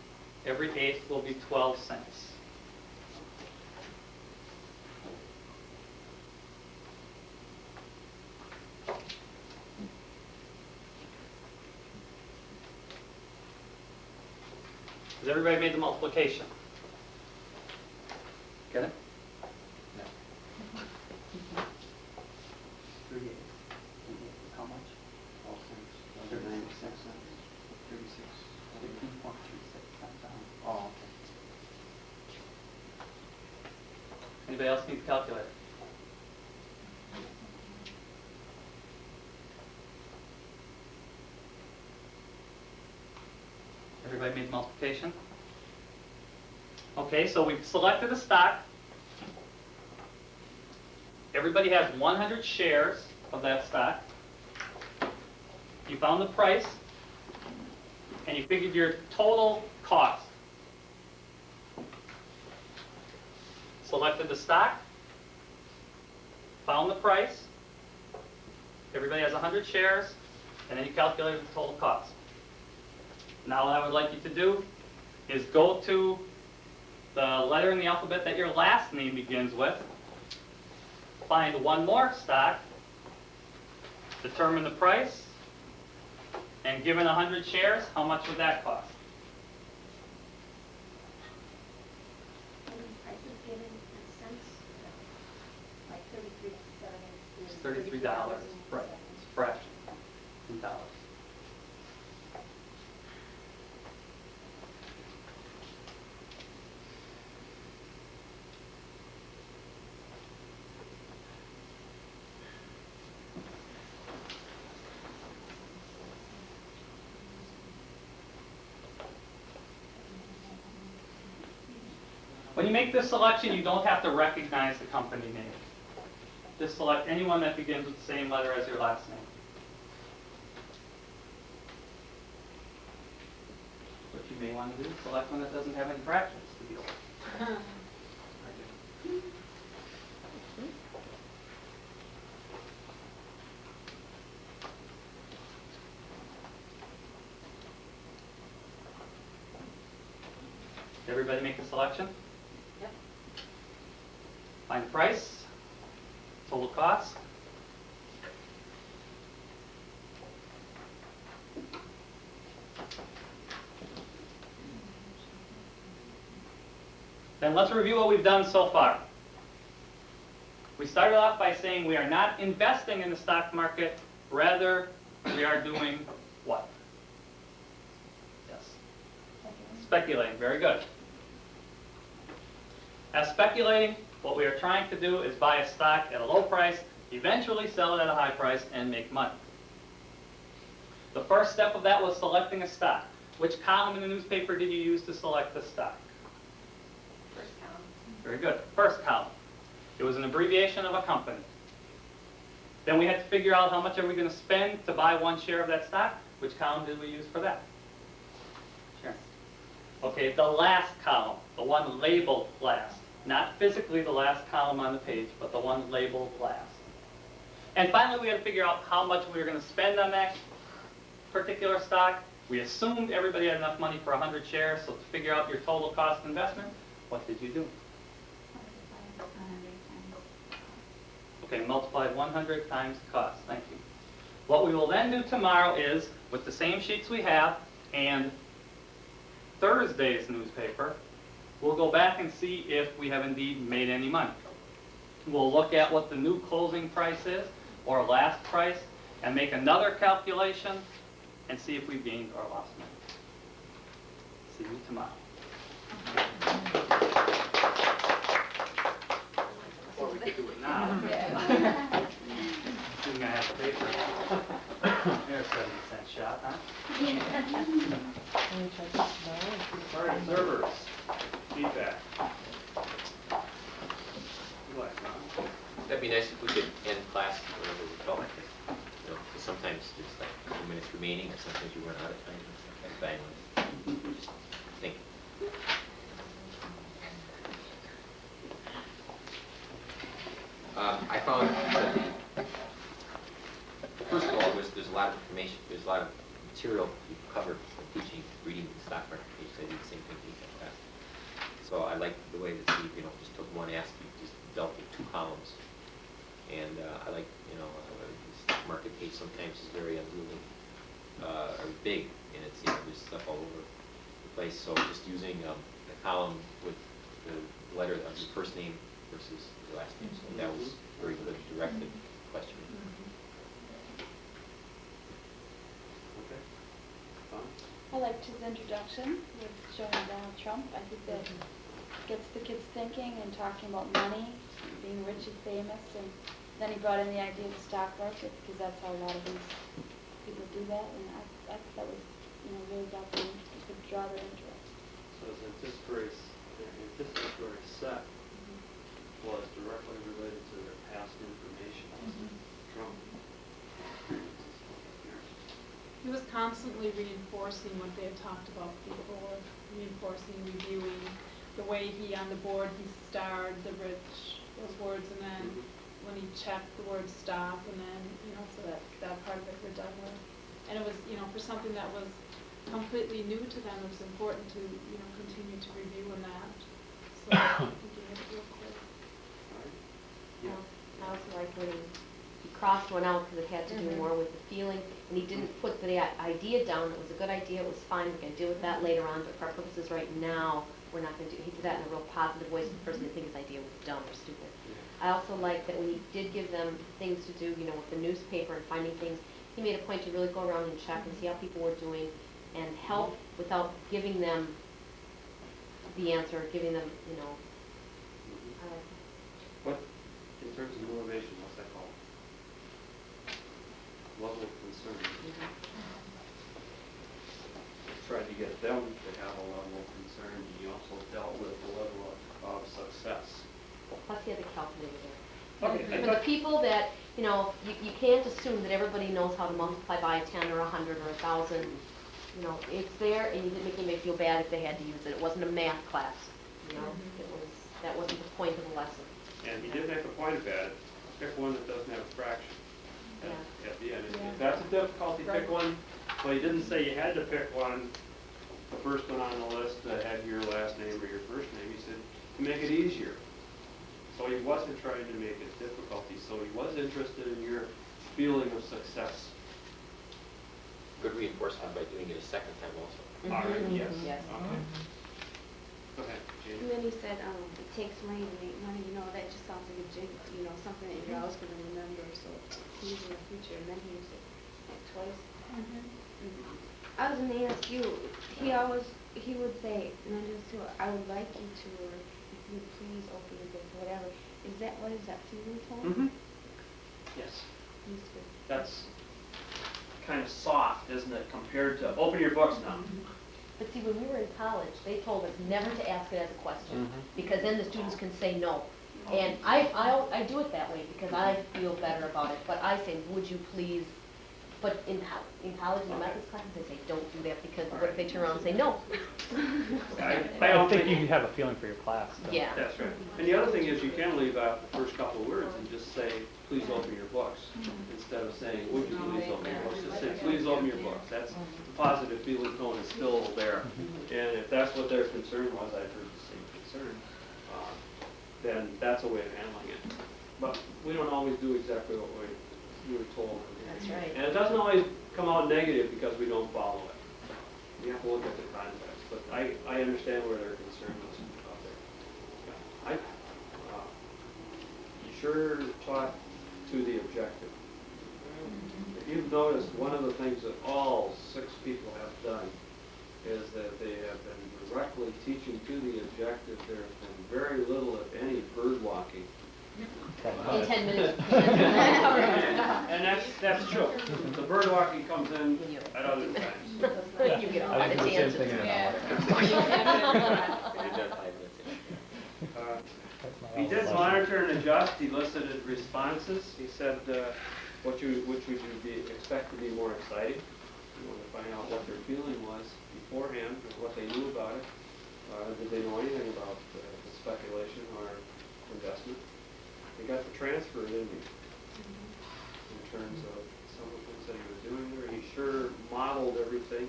Every eighth will be 12 cents. Has everybody made the multiplication? Get it? No. 38. How much? 12 cents. 36 cents. 36. 15.36 cents. Oh, okay. Anybody else need a calculator? Everybody made the multiplication? Okay, so we've selected a stock. Everybody has 100 shares of that stock. You found the price, and you figured your total cost. Selected the stock, found the price. Everybody has 100 shares, and then you calculated the total cost. Now what I would like you to do is go to the letter in the alphabet that your last name begins with, find one more stock, determine the price, and given 100 shares, how much would that cost? And the price is given in cents, like 33.7. It's $33. Right. It's a fraction. $2. When you make this selection, you don't have to recognize the company name. Just select anyone that begins with the same letter as your last name. What you may want to do is select one that doesn't have any fractions to deal with. Everybody make a selection? Yep. Find price, total cost. Then let's review what we've done so far. We started off by saying we are not investing in the stock market, rather we are doing what? Yes. Speculating, very good. As speculating, what we are trying to do is buy a stock at a low price, eventually sell it at a high price, and make money. The first step of that was selecting a stock. Which column in the newspaper did you use to select the stock? First column. Very good. First column. It was an abbreviation of a company. Then we had to figure out how much are we going to spend to buy one share of that stock. Which column did we use for that? Sure. Okay, the last column, the one labeled last. Not physically the last column on the page, but the one labeled last. And finally, we had to figure out how much we were going to spend on that particular stock. We assumed everybody had enough money for 100 shares, so to figure out your total cost investment, what did you do? Okay, multiplied 100 times the cost. Thank you. What we will then do tomorrow is with the same sheets we have and Thursday's newspaper, we'll go back and see if we have indeed made any money. We'll look at what the new closing price is or last price and make another calculation and see if we've gained or lost money. See you tomorrow. Or we could do it now. Who's gonna have the paper? Here's a 70-cent shot, huh? All right, observers, feedback. You like, Ron? That'd be nice if we could end class whenever we felt like it. You know, 'cause sometimes there's like a couple minutes remaining, and sometimes you run out of time. And stuff like that. Just think. I found that first of all, there's a lot of information, there's a lot of material you covered from teaching, reading the stock market page. I did the same thing in class. So I like the way that Steve, just took one ask, you just dealt with 2 columns. And I like, the stock market page sometimes is very unruly, or big, and it's, there's stuff all over the place. So just using the column with the letter of your first name versus your last name. So that was very good, directed question. Okay. Tom? I liked his introduction with showing Donald Trump. I think that gets the kids thinking and talking about money, being rich and famous, and then he brought in the idea of the stock market because that's how a lot of these people do that, and I thought that was, really got them to draw their interest. So his anticipatory set was directly related to their past information. Trump. He was constantly reinforcing what they had talked about before, reinforcing, reviewing, the way he, on the board, he starred the rich, those words, and then when he checked the word stop, and then, so that part of it we're done with. And it was, for something that was completely new to them, it was important to, continue to review on that. So I think he had it real quick. I also like when he crossed one out because it had to do more with the feeling, and he didn't put the idea down. It was a good idea, it was fine, we can deal with that later on, but for our purposes right now, we're not going to do. He did that in a real positive way, so the person didn't think his idea was dumb or stupid. I also like that when he did give them things to do, with the newspaper and finding things, he made a point to really go around and check and see how people were doing and help without giving them the answer, giving them, What, in terms of motivation, what's that called? Level of concern. Tried to get them to have a level of concern, and you also dealt with the level of success. plus he had the calculator there. Okay, For the people that, you can't assume that everybody knows how to multiply by a 10 or 100 or 1,000. It's there, and you didn't make anybody feel bad if they had to use it. It wasn't a math class, that wasn't the point of the lesson. And he did make a point about it. Pick one that doesn't have a fraction at the end. If that's a difficulty, pick one. Well, he didn't say you had to pick one, the first one on the list that had your last name or your first name. He said to make it easier. So he wasn't trying to make it difficulty. So he was interested in your feeling of success. Good reinforcement by doing it a second time also. All right, yes. Yes. Okay. Go ahead, And Jamie. then he said, it takes money to make money, that just sounds like a jingle, something that you're always gonna remember, so use in the future, and then he used it like twice. I was gonna ask you, he would say, I would like you to, or if you would please open your book, or whatever. What is that, feeling tone? Yes. Used to. That's kind of soft, isn't it, compared to, open your books now. But see, when we were in college, they told us never to ask it as a question, because then the students can say no. And I do it that way because I feel better about it, but I say, would you please? But in college, in the methods classes, they say, don't do that, because what if they turn around and say no? I think you have a feeling for your class. Though. Yeah. That's right. And the other thing is you can leave out the first couple of words and just say, please open your books. Instead of saying, would you please open your books? Just say, please open your books. That's the positive feeling tone is still there. And if that's what their concern was, I've heard the same concern, then that's a way of handling it. But we don't always do exactly what we were told. That's right. And it doesn't always come out negative because we don't follow it. You have to look at the context, but I understand where their concern is out there. You sure taught to the objective. If you've noticed, one of the things that all 6 people have done is that they have been directly teaching to the objective. There has been very little, if any, bird walking. In 10 minutes. And that's true. The bird walking comes in at other times. You get all I the think the same tangents. thing in an Yeah. hour. You're done 5 minutes in. That's my He did own monitor and adjust. He listed responses. He said, which would you expect to be more exciting? You want to find out what their feeling was beforehand, and what they knew about it. Did they know anything about the speculation or investment? He got the transfer, didn't he? In terms of some of the things that he was doing there. He sure modeled everything,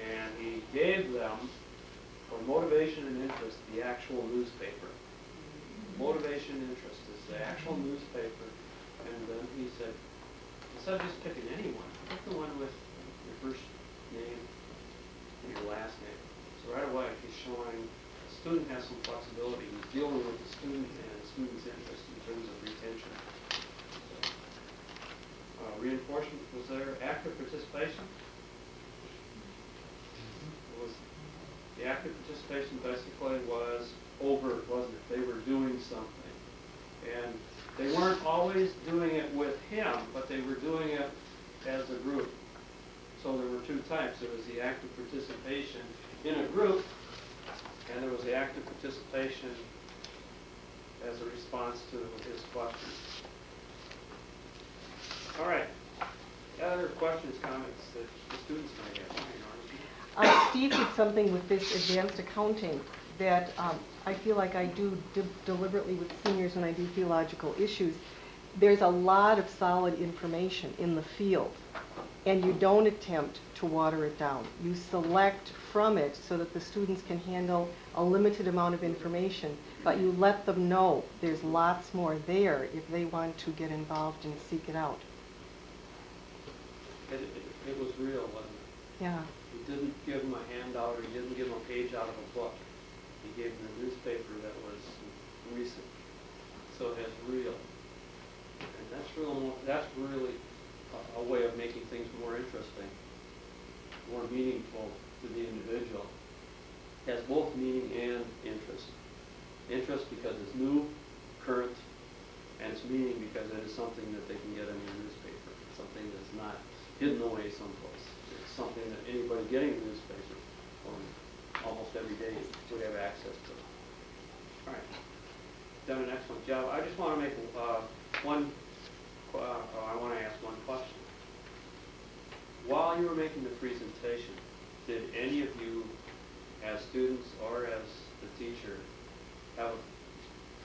and he gave them, for motivation and interest, the actual newspaper. Motivation and interest is the actual newspaper, and then he said, instead of just picking anyone, pick the one with your first name and your last name. So right away, he's showing the student has some flexibility. He's dealing with the student and the student's interest in terms of retention. So, reinforcement, was there active participation? The active participation basically was overt, wasn't it? They were doing something. And they weren't always doing it with him, but they were doing it as a group. So there were 2 types. There was the active participation in a group, and there was the active participation as a response to his questions. All right. Other questions, comments that the students might have? Steve did something with this advanced accounting that I feel like I do deliberately with seniors when I do theological issues. There's a lot of solid information in the field, and you don't attempt to water it down. You select from it so that the students can handle a limited amount of information, but you let them know there's lots more there if they want to get involved and seek it out. It was real, wasn't it? Yeah. He didn't give them a handout, or he didn't give them a page out of a book. He gave them a newspaper that was recent. So it's real. And that's really a way of making things more interesting, more meaningful to the individual. It has both meaning and interest. Interest because it's new, current, and it's meaning because it is something that they can get in your newspaper. It's something that's not hidden away someplace. It's something that anybody getting the newspaper almost every day would have access to. All right. Done an excellent job. I just want to make I want to ask one question. While you were making the presentation, did any of you, as students or as the teacher, have a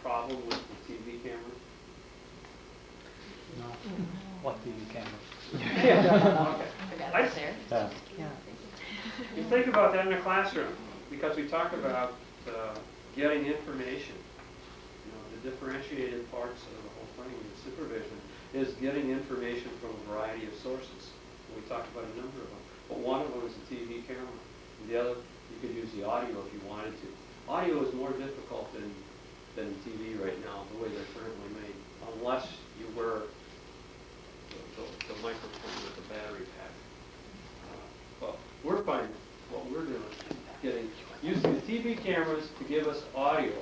problem with the TV camera? No. What TV camera? Okay. Forgot it there. Yeah. Yeah. You think about that in the classroom, because we talk about getting information. You know, the differentiated parts of the whole thing, the supervision, is getting information from a variety of sources. We talked about a number of them, but one of them is the TV camera. And the other, you could use the audio if you wanted to. Audio is more difficult than TV right now, the way they're currently made, unless you wear the microphone with the battery pack. But we're finding what we're doing, using the TV cameras to give us audio.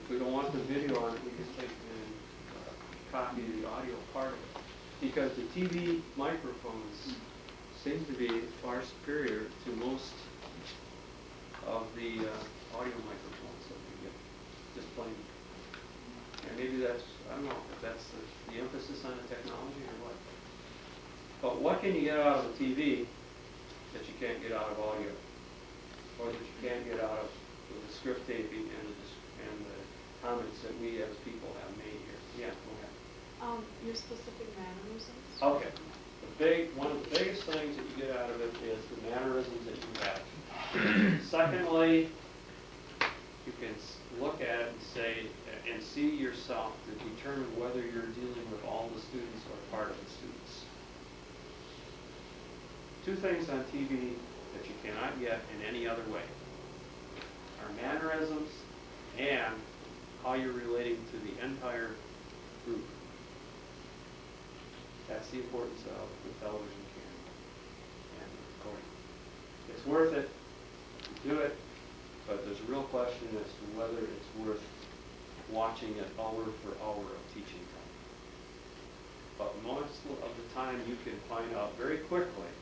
If we don't want the video on it, we just take and copy the audio part of it. Because the TV microphones seem to be far superior to most of the audio microphones that we get, just plain. And maybe that's, I don't know, if that's the emphasis on the technology or what. But what can you get out of the TV that you can't get out of audio? Or that you can't get out of the script taping and the comments that we as people have made here? Yeah, go ahead. Your specific mannerisms? Okay. One of the biggest things that you get out of it is the mannerisms that you have. Secondly, you can look at it and say, and see yourself to determine whether you're dealing with all the students or part of the students. two things on TV that you cannot get in any other way. Are mannerisms and how you're relating to the entire group. That's the importance of the television camera and recording. It's worth it to do it, but there's a real question as to whether it's worth watching it hour for hour of teaching time. But most of the time you can find out very quickly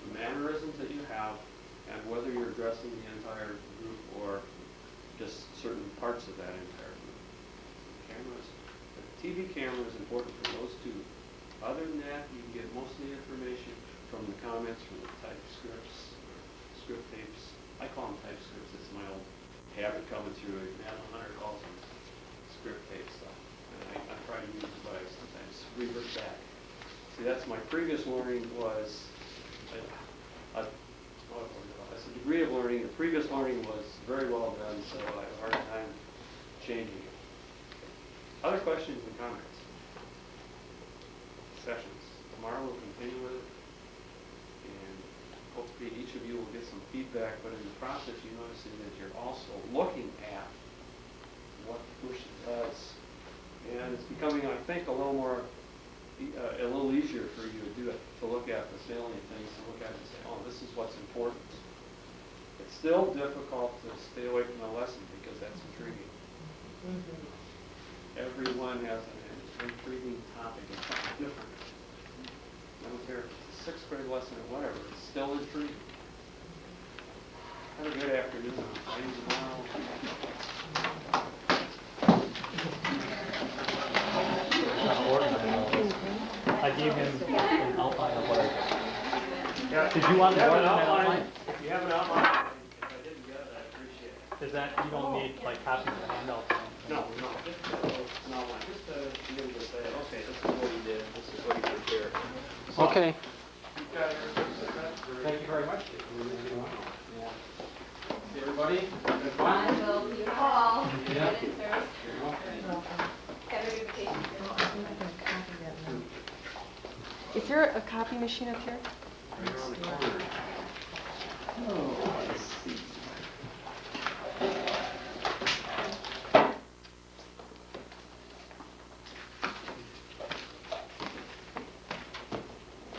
the mannerisms that you have and whether you're addressing the entire group or just certain parts of that entire group. The TV camera is important for those two. Other than that, you can get most of the information from the comments, from the type scripts, script tapes. I call them type scripts. It's my old habit coming through it. Madeline Hunter calls them script tape stuff. And I try to use it, but I sometimes revert back. See, that's my previous learning was, a degree of learning. The previous learning was very well done, so I have a hard time changing it. Other questions and comments? Sessions. Tomorrow we'll continue with it, and hopefully each of you will get some feedback, but in the process you're noticing that you're also looking at what PUSH does, and it's becoming, I think, a little easier for you to do it, to look at the salient things, to look at it and say, oh, this is what's important. It's still difficult to stay away from the lesson because that's intriguing. Everyone has an intriguing topic, it's something different. I don't care if it's a 6th grade lesson or whatever, it's still intriguing. Have a good afternoon. I'll see you tomorrow. I gave him an outline of what I Yeah, Did you want if you have more an than an outline? If you have an outline, if I didn't get it, I appreciate it. Is that, you don't need like copies of handouts? No, just an outline, just to be able to say, okay, this is what he did, this is what he prepared. Okay. You've got your Thank you very much. Yeah. See everybody? Good fun? I will see you all. Yeah. Good service. Have a good vacation. Is there a copy machine up here? Right around the corner. Oh, let's see.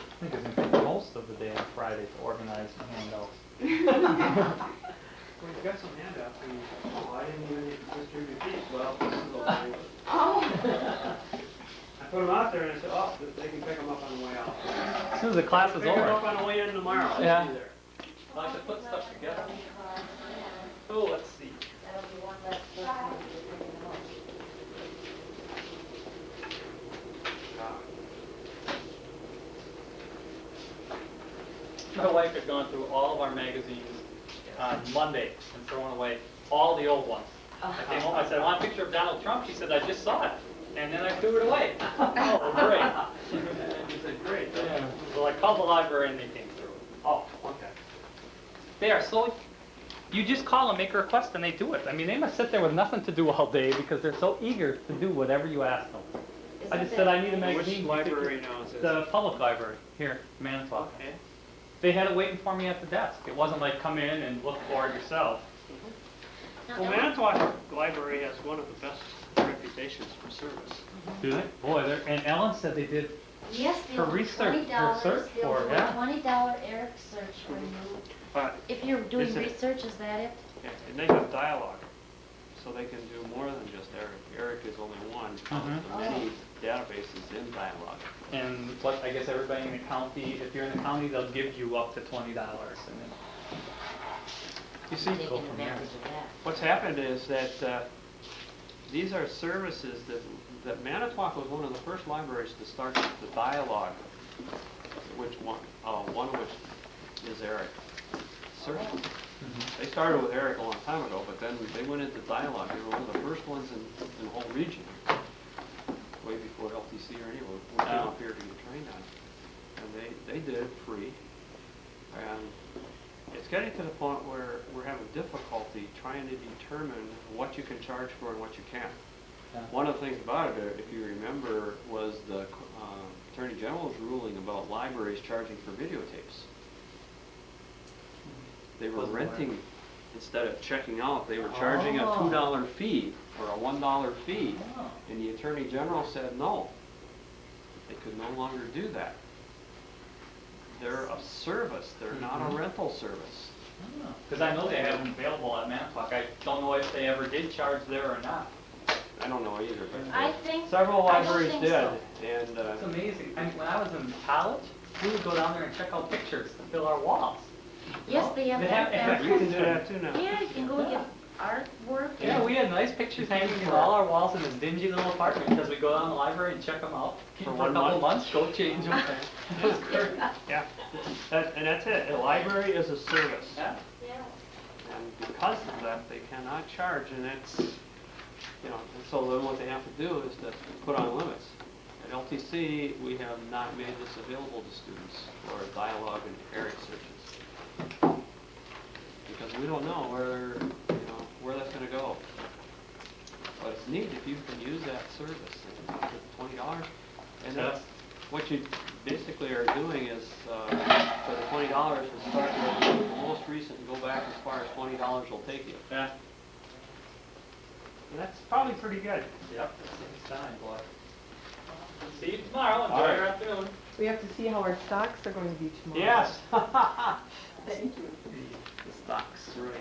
I think it's going to take most of the day on Friday to organize the handouts. Well, you've got some handouts, and why didn't you distribute these? Well, this is okay. Oh. I put them out there and I said, oh, they can pick them up on the way out. As soon as the class is Pick them up over. on the way in tomorrow. They'll Yeah. be there. I like to put stuff together. Oh, let's see. That'll be one less lesson. My wife had gone through all of our magazines on Monday and thrown away all the old ones. I came home, I said, I want a picture of Donald Trump. She said, I just saw it. And then I threw it away. Oh, great. And you said, great. Yeah. Well, I called the library and they came through. Oh, okay. They are so, you just call them, make a request, and they do it. I mean, they must sit there with nothing to do all day because they're so eager to do whatever you ask them. I just said, I need a magazine. Which library now is it? The public library here, Manitowoc. Okay. They had it waiting for me at the desk. It wasn't like come in and look for it yourself. Well, Manitowoc Library has one of the best reputations for service. Do they? Boy, and Ellen said they did. Yes, Her they'll do research- her $20, search they'll for do it, a yeah. $20 Eric search for you. But, If you're doing Is it- research, is that it? yeah, and they have dialogue, so they can do more than just Eric. Eric is only one of the many databases in dialogue. And what I guess everybody in the county, if you're in the county, they'll give you up to $20, and then You see, Taking advantage of that. what's happened is that these are services that Manitowoc was one of the first libraries to start the dialogue, which one of which is Eric. Certainly. They started with Eric a long time ago, but then they went into dialogue. They were one of the first ones in the whole region, way before LTC or anyone came up here to get trained on it. And they did it free. And it's getting to the point where we're having difficulty trying to determine what you can charge for and what you can't. Yeah. One of the things about it, if you remember, was the Attorney General's ruling about libraries charging for videotapes. they were Wasn't aware. renting, instead of checking out, they were charging a Oh. $2 fee or a $1 fee. Oh. And the Attorney General said no, they could no longer do that. They're a service, they're not a Mhm. rental service. Because I know they have them available at Manitowoc. I don't know if they ever did charge there or not. I don't know either, but I think. several I don't libraries think did, so. and, It's amazing. I mean, when I was in college, we would go down there and check out pictures to fill our walls. Yes, they have that yeah, back. you can do that too now. Yeah, you can go get artwork. Yeah, we had nice pictures hanging on all our walls in this dingy little apartment because we go down to the library and check them out. Keep For them for a 1 couple month? months, go change them. It was great. Yeah, and that's it, a library is a service. Yeah. Yeah. And because of that, they cannot charge, and it's, you know, and so then what they have to do is to put on limits. At LTC, we have not made this available to students for dialogue and ERIC searches. Because we don't know where, you know, where that's gonna go. But it's neat if you can use that service, and for $20, and that's, what you basically are doing is, for the $20, is start with the most recent and go back as far as $20 will take you. Yeah. And that's probably pretty good. Yep. It's time, boy. See you tomorrow. Enjoy All right. your afternoon. We have to see how our stocks are going to be tomorrow. Yes. Thank you. The stocks, right.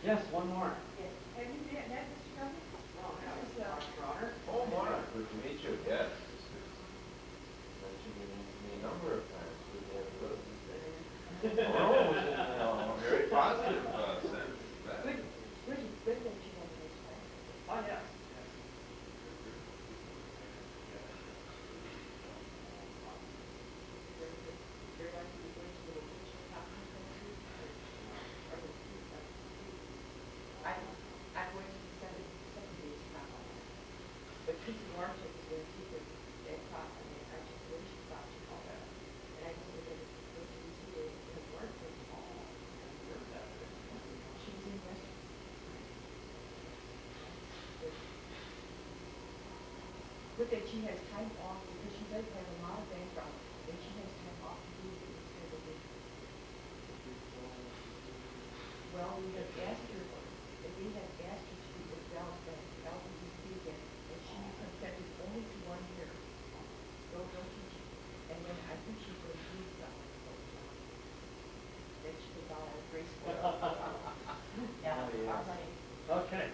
Yes, one more. Have you met Mr. Governor? No, that was Mark Bronner. Oh, Mark, good to meet you, yes. Mentioned your name to me a number of times. Good to have you with us today. Oh, it was very positive sense. Good that you have this, right? Oh, yes. You're going to be going to the teacher conference next week? Or the I'm going to the seven days conference. But Keith Marshall is going to teach us that talk on the articulation project. And I think that it's going to be 2 days in work. She's in West. But that she has time off because she does have a lot of background, and she has time off to do these kind of things. Well, we have asked her, and we have asked her to do the LBDC again, and she consented only to 1 year. No teaching. And then I think she's going to do something. Then she can buy a grace period. Yeah, all right. Okay.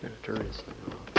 Gotta turn this thing off.